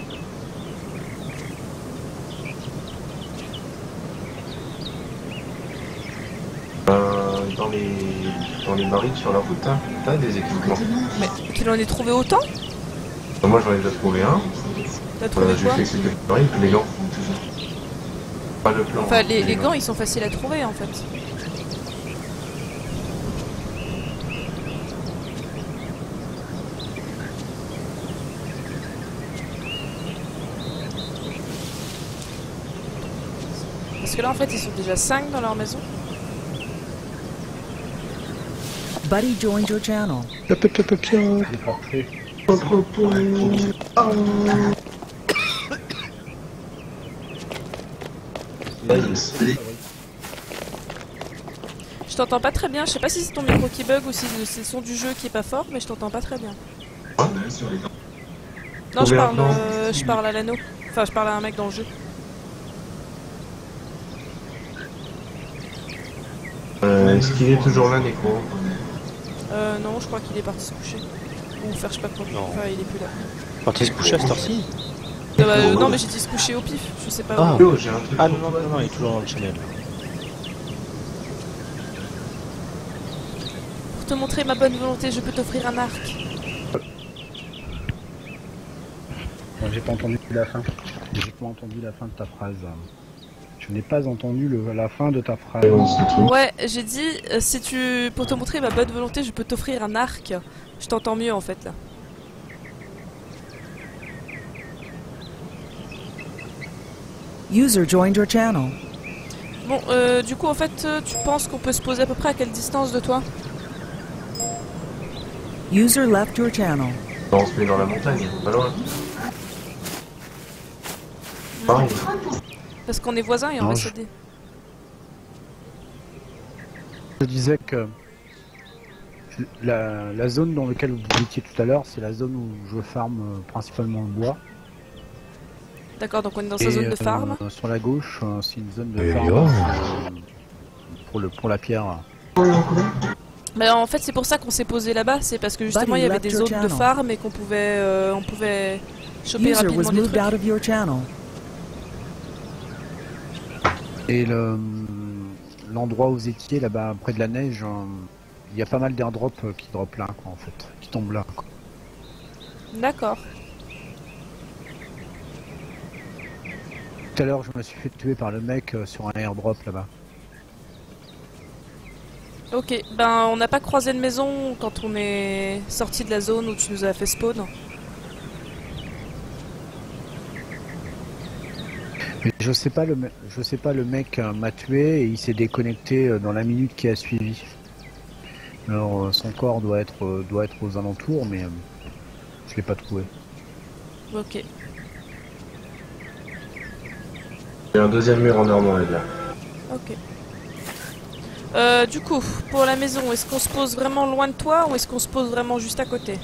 Dans les barils sur la route, hein. T'as des équipements. Mais tu en as trouvé autant? Moi j'en ai déjà trouvé un. T'as trouvé j'ai quoi? fait quelques barils, les gants. Pas le plan. Enfin, les gants ils sont faciles à trouver en fait. Parce que là en fait ils sont déjà 5 dans leur maison. Buddy joined your channel. Je t'entends pas très bien, je sais pas si c'est ton micro qui bug ou si c'est le son du jeu qui est pas fort, mais je t'entends pas très bien. Non, je parle à l'anneau. Enfin, je parle à un mec dans le jeu. Est-ce qu'il est toujours là, Nécro? Non, je crois qu'il est parti se coucher. Ou faire je sais pas quoi. Non. Enfin, il est plus là. Parti se coucher à cette heure-ci? Non, mais j'ai dit se coucher au pif, je sais pas. Ah, où. J'ai un truc. ah non, il est toujours dans le channel. Pour te montrer ma bonne volonté, je peux t'offrir un arc. Bon, j'ai pas entendu la fin. J'ai pas entendu la fin de ta phrase. Je n'ai pas entendu la fin de ta phrase. Ouais, j'ai dit, pour te montrer ma bonne volonté, je peux t'offrir un arc. Je t'entends mieux en fait là. User joined your channel. Bon, du coup en fait, tu penses qu'on peut se poser à peu près à quelle distance de toi? User left your channel. On se met dans la montagne, pas loin. Pareil. Parce qu'on est voisins et on va s'aider. Je disais que la zone dans laquelle vous étiez tout à l'heure, c'est la zone où je farme principalement le bois. D'accord, donc on est dans sa zone de farm. Sur la gauche, c'est une zone de farm pour la pierre. Mais en fait, c'est pour ça qu'on s'est posé là-bas. C'est parce que justement, il y avait des zones de farm et qu'on pouvait choper rapidement des trucs. Et l'endroit où vous étiez, là-bas, près de la neige, il y a pas mal d'airdrops qui drop là, quoi, en fait, qui tombent là, quoi. D'accord. Tout à l'heure, je me suis fait tuer par le mec sur un airdrop là-bas. Ok, ben on n'a pas croisé de maison quand on est sorti de la zone où tu nous as fait spawn. Mais je sais pas, le mec m'a tué et il s'est déconnecté dans la minute qui a suivi. Alors son corps doit être aux alentours, mais je l'ai pas trouvé. Ok. Il y a un deuxième mur en normand là. Ok. Du coup, pour la maison, est-ce qu'on se pose vraiment loin de toi ou est-ce qu'on se pose vraiment juste à côté?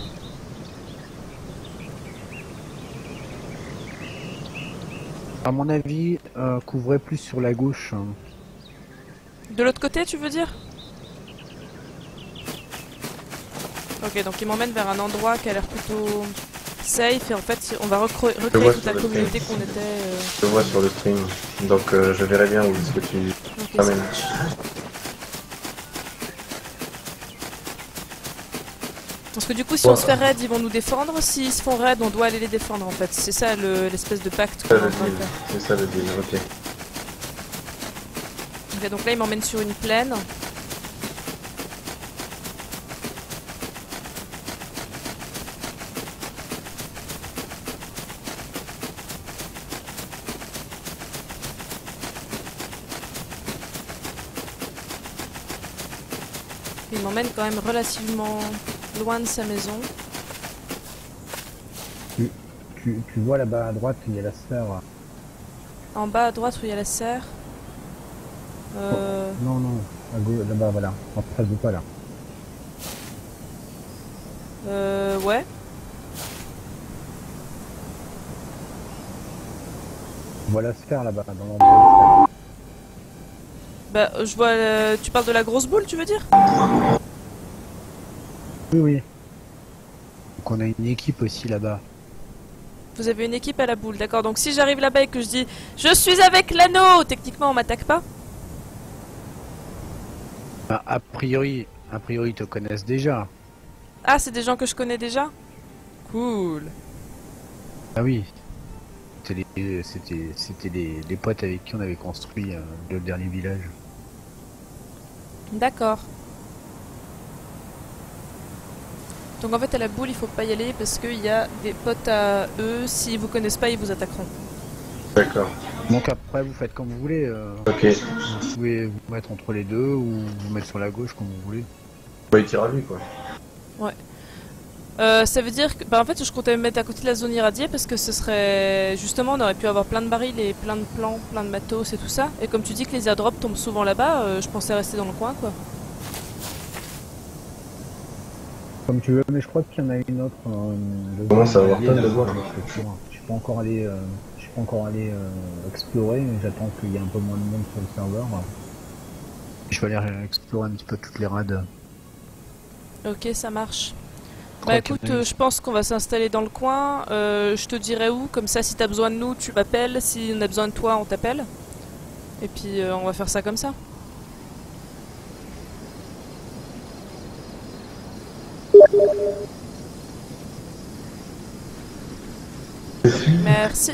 À mon avis, couvrez plus sur la gauche. De l'autre côté, tu veux dire? Ok, donc il m'emmène vers un endroit qui a l'air plutôt safe et en fait, on va recréer toute la communauté qu'on était. Je vois sur le stream, donc je verrai bien où est-ce que tu t'amènes. Parce que du coup, si on se fait raid, ils vont nous défendre. S'ils se font raid, on doit aller les défendre en fait. C'est ça l'espèce de pacte qu'on est en train de faire. C'est ça le deal, ok. Ok, donc là il m'emmène sur une plaine. Il m'emmène quand même relativement loin de sa maison. Tu vois là-bas à droite, il y a la sphère. En bas à droite où il y a la serre. Non, à gauche, là-bas, voilà. En face de toi, là. Ouais. Tu vois la sphère là-bas, dans l'endroit. Bah, je vois. Tu parles de la grosse boule, tu veux dire? Oui. Donc on a une équipe aussi là-bas. Vous avez une équipe à la boule, d'accord. Donc si j'arrive là-bas et que je dis je suis avec l'anneau, techniquement on m'attaque pas? Bah, a priori, ils te connaissent déjà. Ah, c'est des gens que je connais déjà? Cool. Ah oui. C'était les potes avec qui on avait construit le dernier village. D'accord. Donc en fait à la boule il faut pas y aller parce qu'il y a des potes à eux, s'ils vous connaissent pas ils vous attaqueront. D'accord. Donc après vous faites comme vous voulez. Ok. Vous pouvez vous mettre entre les deux ou vous mettre sur la gauche comme vous voulez. Ouais, il tire à lui quoi. Ouais. Ça veut dire que... Bah en fait je comptais me mettre à côté de la zone irradiée parce que ce serait... Justement on aurait pu avoir plein de barils et plein de plans, plein de matos et tout ça. Et comme tu dis que les airdrops tombent souvent là-bas, je pensais rester dans le coin quoi. Comme tu veux, mais je crois qu'il y en a une autre. Comment ça va avoir plein de voir. Je suis pas encore allé explorer, mais j'attends qu'il y ait un peu moins de monde sur le serveur. Je vais aller explorer un petit peu toutes les rades. Ok, ça marche. Bah écoute, je pense qu'on va s'installer dans le coin. Je te dirai où, comme ça si t'as besoin de nous, tu m'appelles. Si on a besoin de toi, on t'appelle. Et puis on va faire ça comme ça. Merci.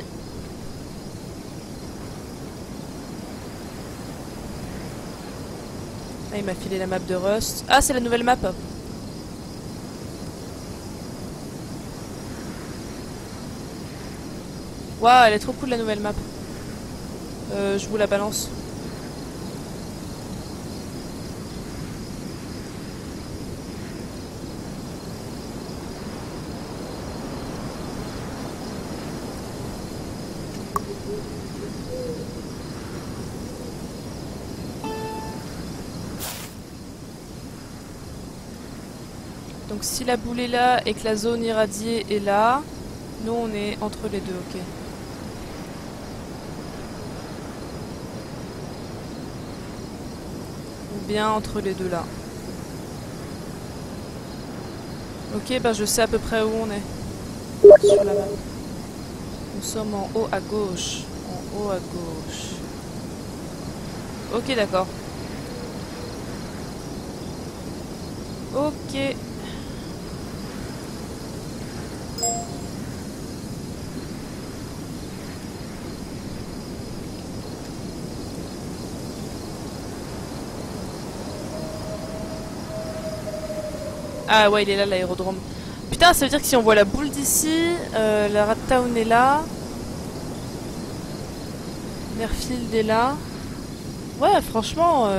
Ah, il m'a filé la map de Rust. Ah, c'est la nouvelle map. Waouh, elle est trop cool la nouvelle map. Je vous la balance. Donc si la boule est là et que la zone irradiée est là, nous on est entre les deux, ok. Ou bien entre les deux là. Ok, bah je sais à peu près où on est. Sur la map. Nous sommes en haut à gauche. En haut à gauche. Ok, d'accord. Ok. Ah ouais, il est là l'aérodrome. Putain, ça veut dire que si on voit la boule d'ici, la Rat Town est là. Merfield est là. Ouais, franchement...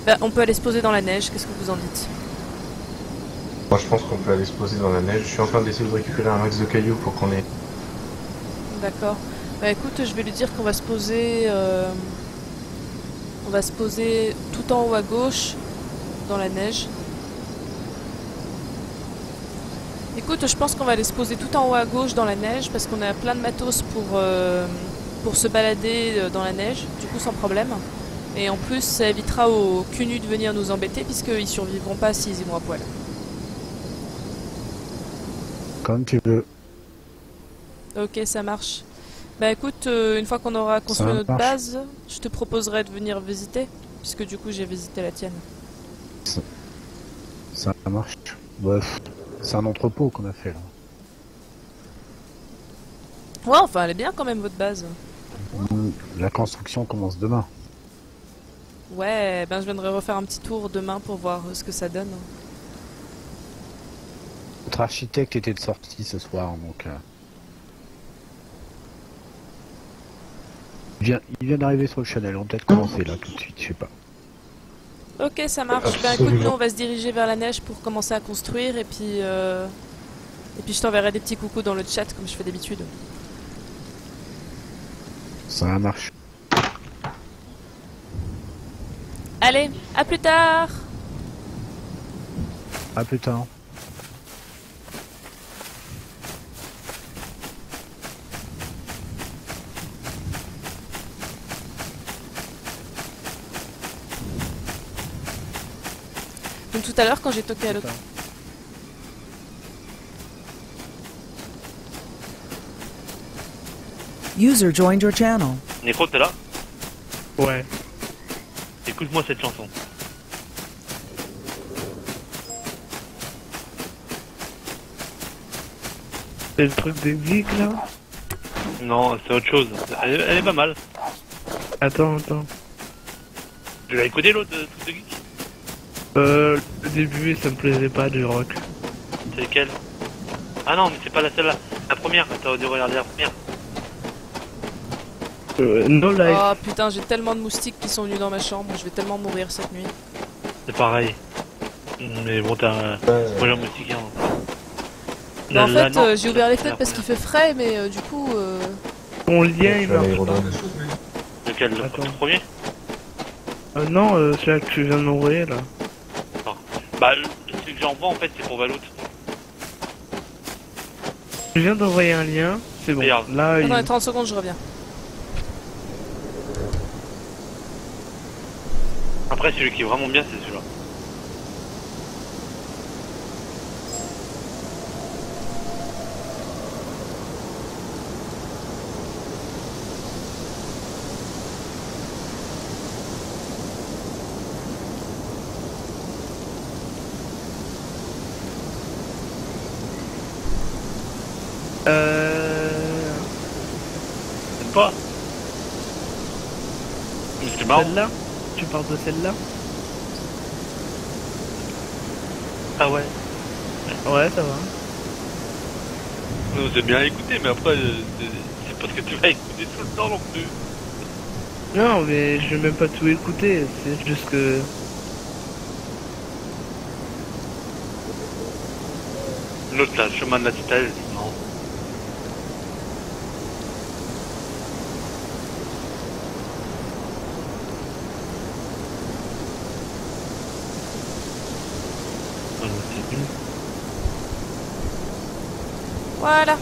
Bah, on peut aller se poser dans la neige, qu'est-ce que vous en dites? Moi je pense qu'on peut aller se poser dans la neige. Je suis en train d'essayer de récupérer un max de cailloux pour qu'on ait... D'accord. Bah écoute, je vais lui dire qu'on va se poser... On va se poser tout en haut à gauche, dans la neige. Écoute, je pense qu'on va aller se poser tout en haut à gauche dans la neige parce qu'on a plein de matos pour se balader dans la neige, du coup sans problème. Et en plus, ça évitera aux cunus de venir nous embêter puisqu'ils survivront pas s'ils y vont à poil. Comme tu veux. Ok, ça marche. Bah écoute, une fois qu'on aura construit notre base, je te proposerai de venir visiter, puisque du coup j'ai visité la tienne. Ça marche. Bref, c'est un entrepôt qu'on a fait là. Ouais, enfin elle est bien quand même votre base. La construction commence demain. Ouais, ben je viendrai refaire un petit tour demain pour voir ce que ça donne. Notre architecte était de sortie ce soir, donc... Il vient d'arriver sur le channel, on va peut-être commencer là tout de suite, je sais pas. Ok, ça marche. Ben écoute, nous on va se diriger vers la neige pour commencer à construire et puis je t'enverrai des petits coucous dans le chat comme je fais d'habitude. Ça marche. Allez, à plus tard. À plus tard. Donc tout à l'heure quand j'ai toqué à l'autre... User joined your channel. Nécro, t'es là? Ouais. Écoute-moi cette chanson. C'est le truc des geeks là? Non, c'est autre chose. Elle est pas mal. Attends. Tu l'as écouté l'autre truc de geek? Le début ça me plaisait pas du rock. C'est lequel? Ah non, mais c'est pas celle-là. La première, t'aurais dû regarder la première. No life. Oh putain, j'ai tellement de moustiques qui sont venus dans ma chambre, je vais tellement mourir cette nuit. C'est pareil. Mais bon, t'as... Moi j'ai un moustique, hein. Bah, en fait, j'ai ouvert les fenêtres parce qu'il fait frais, mais du coup... Ton lien il marche pas. Lequel? Le premier? Non, celui que tu viens de m'envoyer là. Non. Bah, celui que j'envoie en fait c'est pour Valout. Je viens d'envoyer un lien, c'est bon. Regarde. Là, Attends, les 30 secondes, je reviens. Après, celui qui est vraiment bien, c'est celui-là. C'est pas. C'est marrant. Celle-là? Tu parles de celle-là? Ah ouais. Ouais, ça va. Non, c'est bien écouté, mais après, c'est pas ce que tu vas écouter tout le temps non plus. Non, mais je vais même pas tout écouter, c'est juste que... L'autre là, chemin de la citadelle, non. Voilà.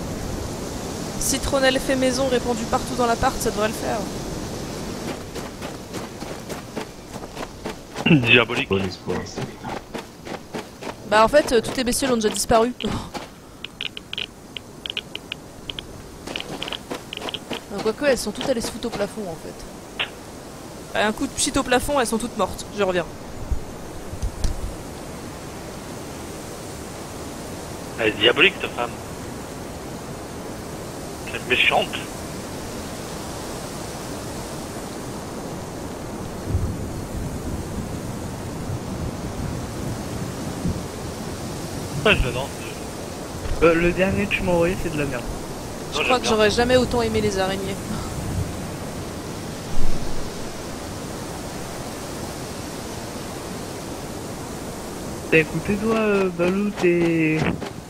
Citronnelle fait maison répandu partout dans l'appart, ça devrait le faire. Diabolique. Bon espoir. Bah en fait, toutes les bestioles ont déjà disparu. Quoique, elles sont toutes allées se foutre au plafond en fait. Un coup de pchit au plafond, elles sont toutes mortes. Je reviens. Elle est diabolique, ta femme. Elle est méchante. Ouais, je danse. Le dernier que tu m'as envoyé, c'est de la merde. Je crois que j'aurais jamais autant aimé les araignées. T'as écouté toi, Balout et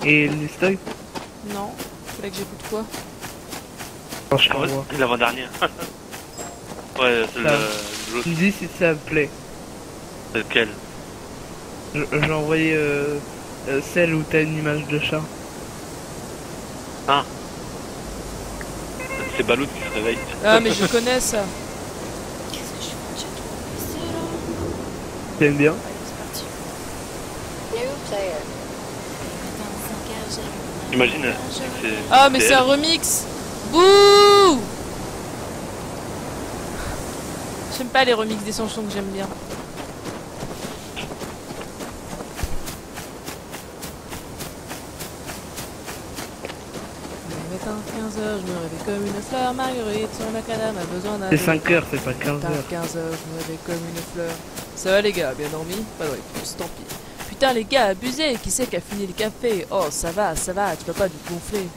les Stoy? Non, fallait que j'écoute quoi? L'avant-dernière. Ouais, c'est l'autre. Tu me dis si ça me plaît. Lequel? J'ai envoyé celle où t'as une image de chat. Ah. C'est Balout qui se réveille. Ah mais je connais ça. T'aimes bien? Imagine. Ah mais c'est un remix. Bouh. J'aime pas les remixes des chansons que j'aime bien. On va mettre un 15 heures, je me réveille comme une fleur. Marguerite, son macadam a besoin d'un. C'est 5 heures, c'est pas 15 Putain, heures. 15 heures, je me réveille comme une fleur. Ça va les gars, bien dormi? Pas de réponse, tant pis. Putain les gars, abusez, qui c'est qui a fini le café? Oh ça va, tu peux pas du gonfler.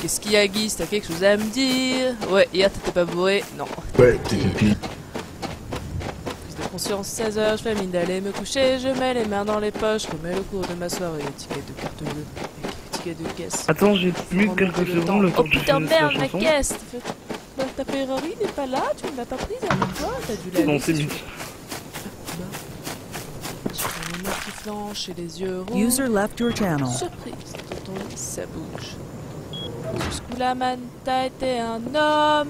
Qu'est-ce qu'il y a Guy? T'as quelque chose à me dire? Ouais, hier t'étais pas bourré? Non. Ouais, t'étais pile. Prise de conscience, 16 heures, je fais mine d'aller me coucher, je mets les mains dans les poches, je remets le cours de ma soirée, ticket de carte bleue, ticket de caisse. Attends, j'ai plus quelques secondes le temps Oh que je putain finisse la merde, ma chanson. caisse! Ta Ferrari n'est pas là, tu ne l'as pas prise avec toi? T'as dû la Non, laisser c'est sur- mieux. J'ai les mains qui flanchent et les yeux rouges. User left your channel. Surprise, dans ton lit, ça bouge. Jusqu'où la man, t'as été un homme.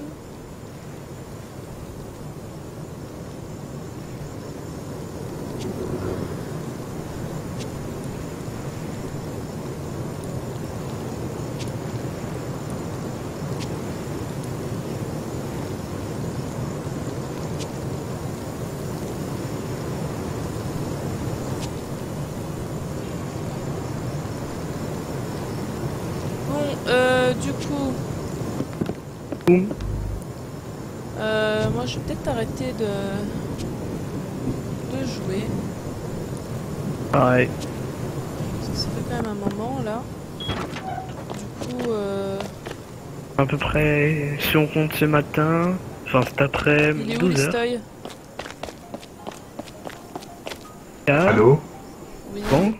Du coup... moi je vais peut-être arrêter de jouer. Ouais. Parce que ça fait quand même un moment là. Du coup... À peu près, si on compte ce matin, enfin cet après, il est où 12 heures. l'histoy? Allô? Oui. Bon.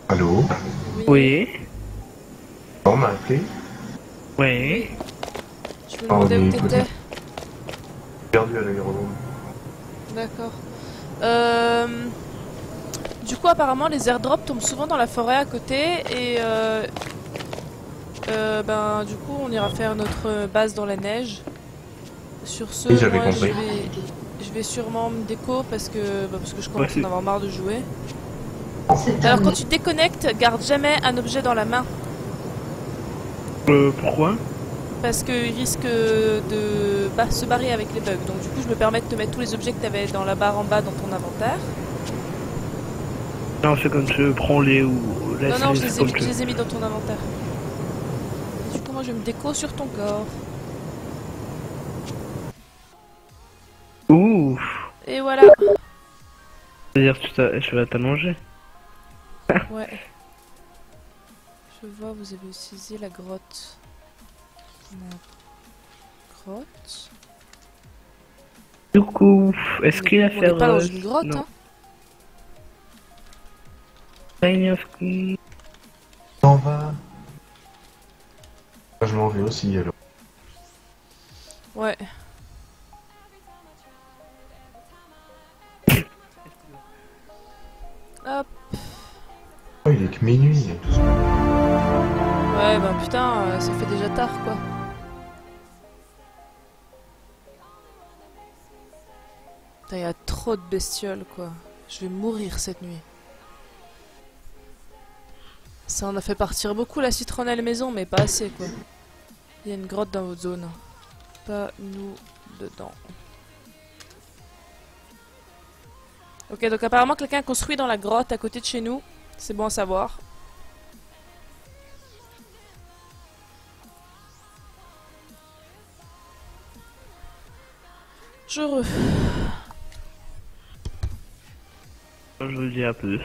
Allô? Oui. On m'a appelé? Oui. Je me demandais où t'étais. Perdu à l'aérodrome. D'accord. Du coup, apparemment, les airdrops tombent souvent dans la forêt à côté et ben, du coup, on ira faire notre base dans la neige. Sur ce, Oui, j'avais moi, compris. je vais sûrement me déco parce que je commence Ouais, à en avoir marre de jouer. Alors, quand tu déconnectes, garde jamais un objet dans la main Pourquoi? parce qu'il risque de se barrer avec les bugs. Donc, du coup, je me permets de te mettre tous les objets que tu avais dans la barre en bas dans ton inventaire. Non, c'est comme je prends les ou laisse Non, je comme tu- les ai mis dans ton inventaire. Du coup, moi, je me déco sur ton corps. Ouf. Et voilà. C'est-à-dire que je vais t'allonger. Ouais. Je vois, vous avez utilisé la grotte. La grotte. Du coup, est-ce qu'il a On fait n'est pas dans une grotte, non. hein. Tiny of Key. On va. Je m'en vais aussi alors. Ouais. Hop. Oh, il est que minuit. Ouais, bah putain, ça fait déjà tard, quoi. Putain, y a trop de bestioles, quoi. Je vais mourir cette nuit. Ça en a fait partir beaucoup la citronnelle maison, mais pas assez, quoi. Il y a une grotte dans votre zone. Pas nous dedans. Ok, donc apparemment quelqu'un a construit dans la grotte à côté de chez nous. C'est bon à savoir. Je vous dis à plus.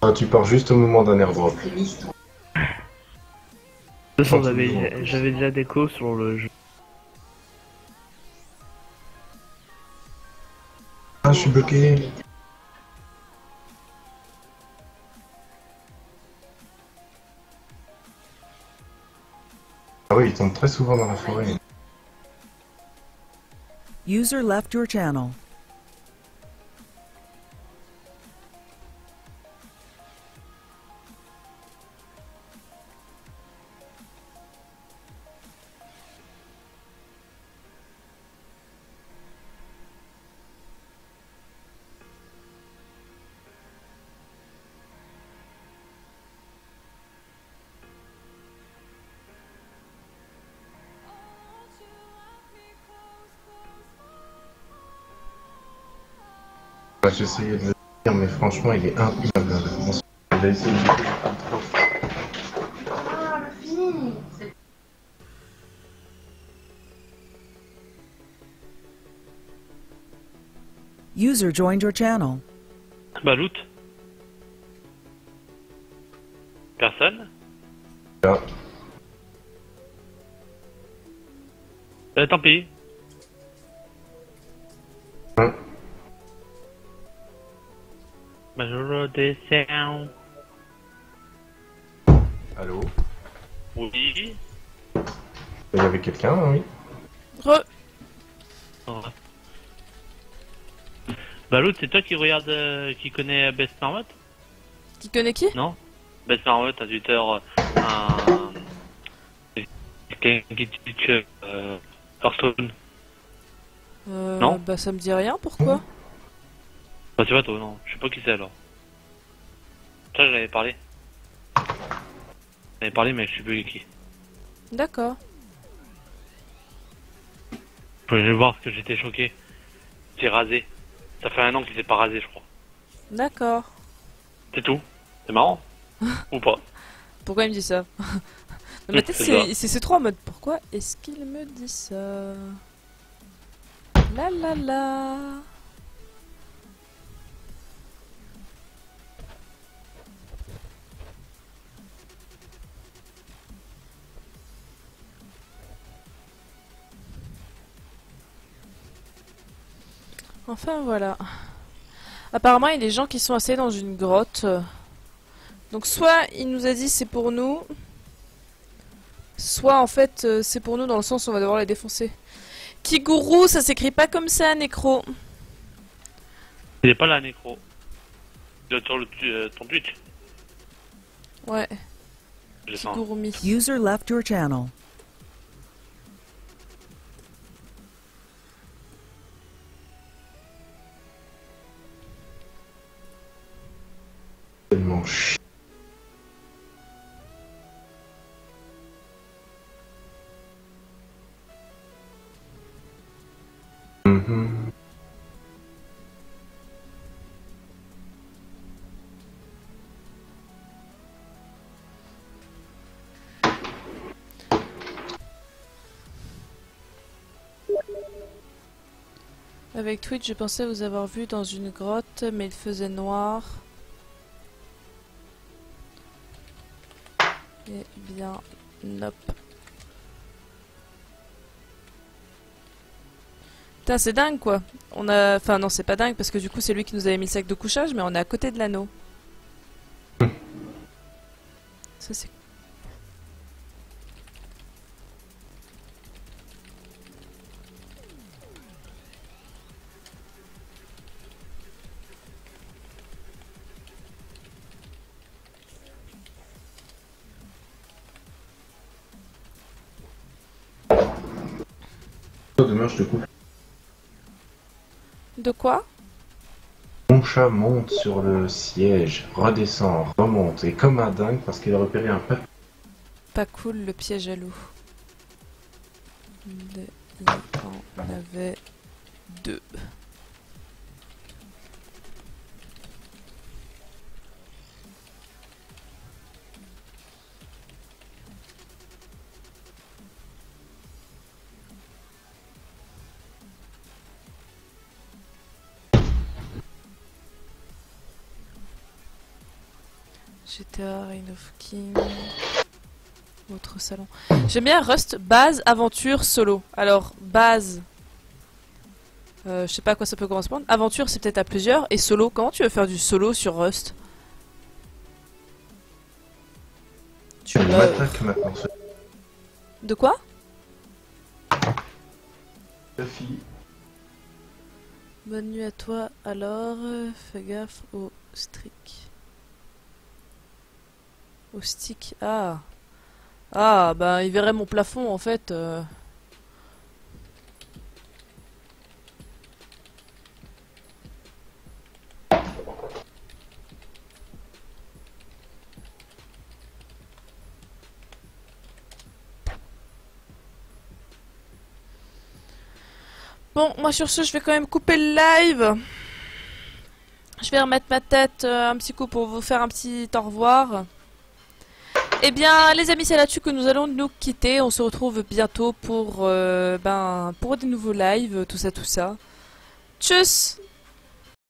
Ah, tu pars juste au moment d'un airdrop. De toute façon, j'avais déjà déco sur le jeu. Ah, je suis bloqué. Ah oui, il tombe très souvent dans la forêt. User left your channel. J'essayais de mais franchement, il est impitoyable. On va essayer de... User joined your channel. Balout. Personne. Là. Tant pis. Majorité sound. Allô? Oui. Il y avait quelqu'un, oui. Re. Oh. Balout, c'est toi qui regarde, qui connaît Best Marmot? Qui connaît qui? Non? Best Marmot, un tuteur, quelqu'un qui teach Hearthstone. Non? Bah ça me dit rien, pourquoi? Bah c'est pas toi, non. Je sais pas qui c'est alors. Ça, j'en avais parlé. J'en avais parlé, mais je sais plus qui. D'accord. Je voulais voir parce que j'étais choqué. C'est rasé. Ça fait 1 an qu'il s'est pas rasé, je crois. D'accord. C'est tout. C'est marrant. Ou pas. Pourquoi il me dit ça? Dans ma tête, c'est trop en mode pourquoi est-ce qu'il me dit ça? La la la. Enfin voilà. Apparemment il y a des gens qui sont assis dans une grotte. Donc soit il nous a dit c'est pour nous, soit en fait c'est pour nous dans le sens où on va devoir les défoncer. Kiguru, ça s'écrit pas comme ça, Nécro. Il est pas là, Nécro. Il est sur ton Twitch. Ouais. Je sens. Kigurumi. User left your channel. Tellement chiant. Avec Twitch, je pensais vous avoir vu dans une grotte, mais il faisait noir. Eh bien, nope. Putain, c'est dingue quoi. On a... Enfin non, c'est pas dingue parce que du coup c'est lui qui nous avait mis le sac de couchage, mais on est à côté de l'anneau. Ça c'est... Demain, je te coupe. De quoi? Mon chat monte sur le siège, redescend, remonte, et comme un dingue parce qu'il a repéré un papier. Pas cool le piège à loup. Il en avait 2. GTA, Reign of King, autre salon. J'aime bien Rust, base, aventure, solo. Alors, base, je sais pas à quoi ça peut correspondre. Aventure, c'est peut-être à plusieurs. Et solo, comment tu veux faire du solo sur Rust? Tu m'attaques maintenant. De quoi? Sophie. Bonne nuit à toi, alors, fais gaffe au streak. Au stick, ah. Ah, bah il verrait mon plafond en fait. Bon, moi sur ce, je vais quand même couper le live. Je vais remettre ma tête un petit coup pour vous faire un petit au revoir. Eh bien, les amis, c'est là-dessus que nous allons nous quitter. On se retrouve bientôt pour des nouveaux lives, tout ça. Tchuss!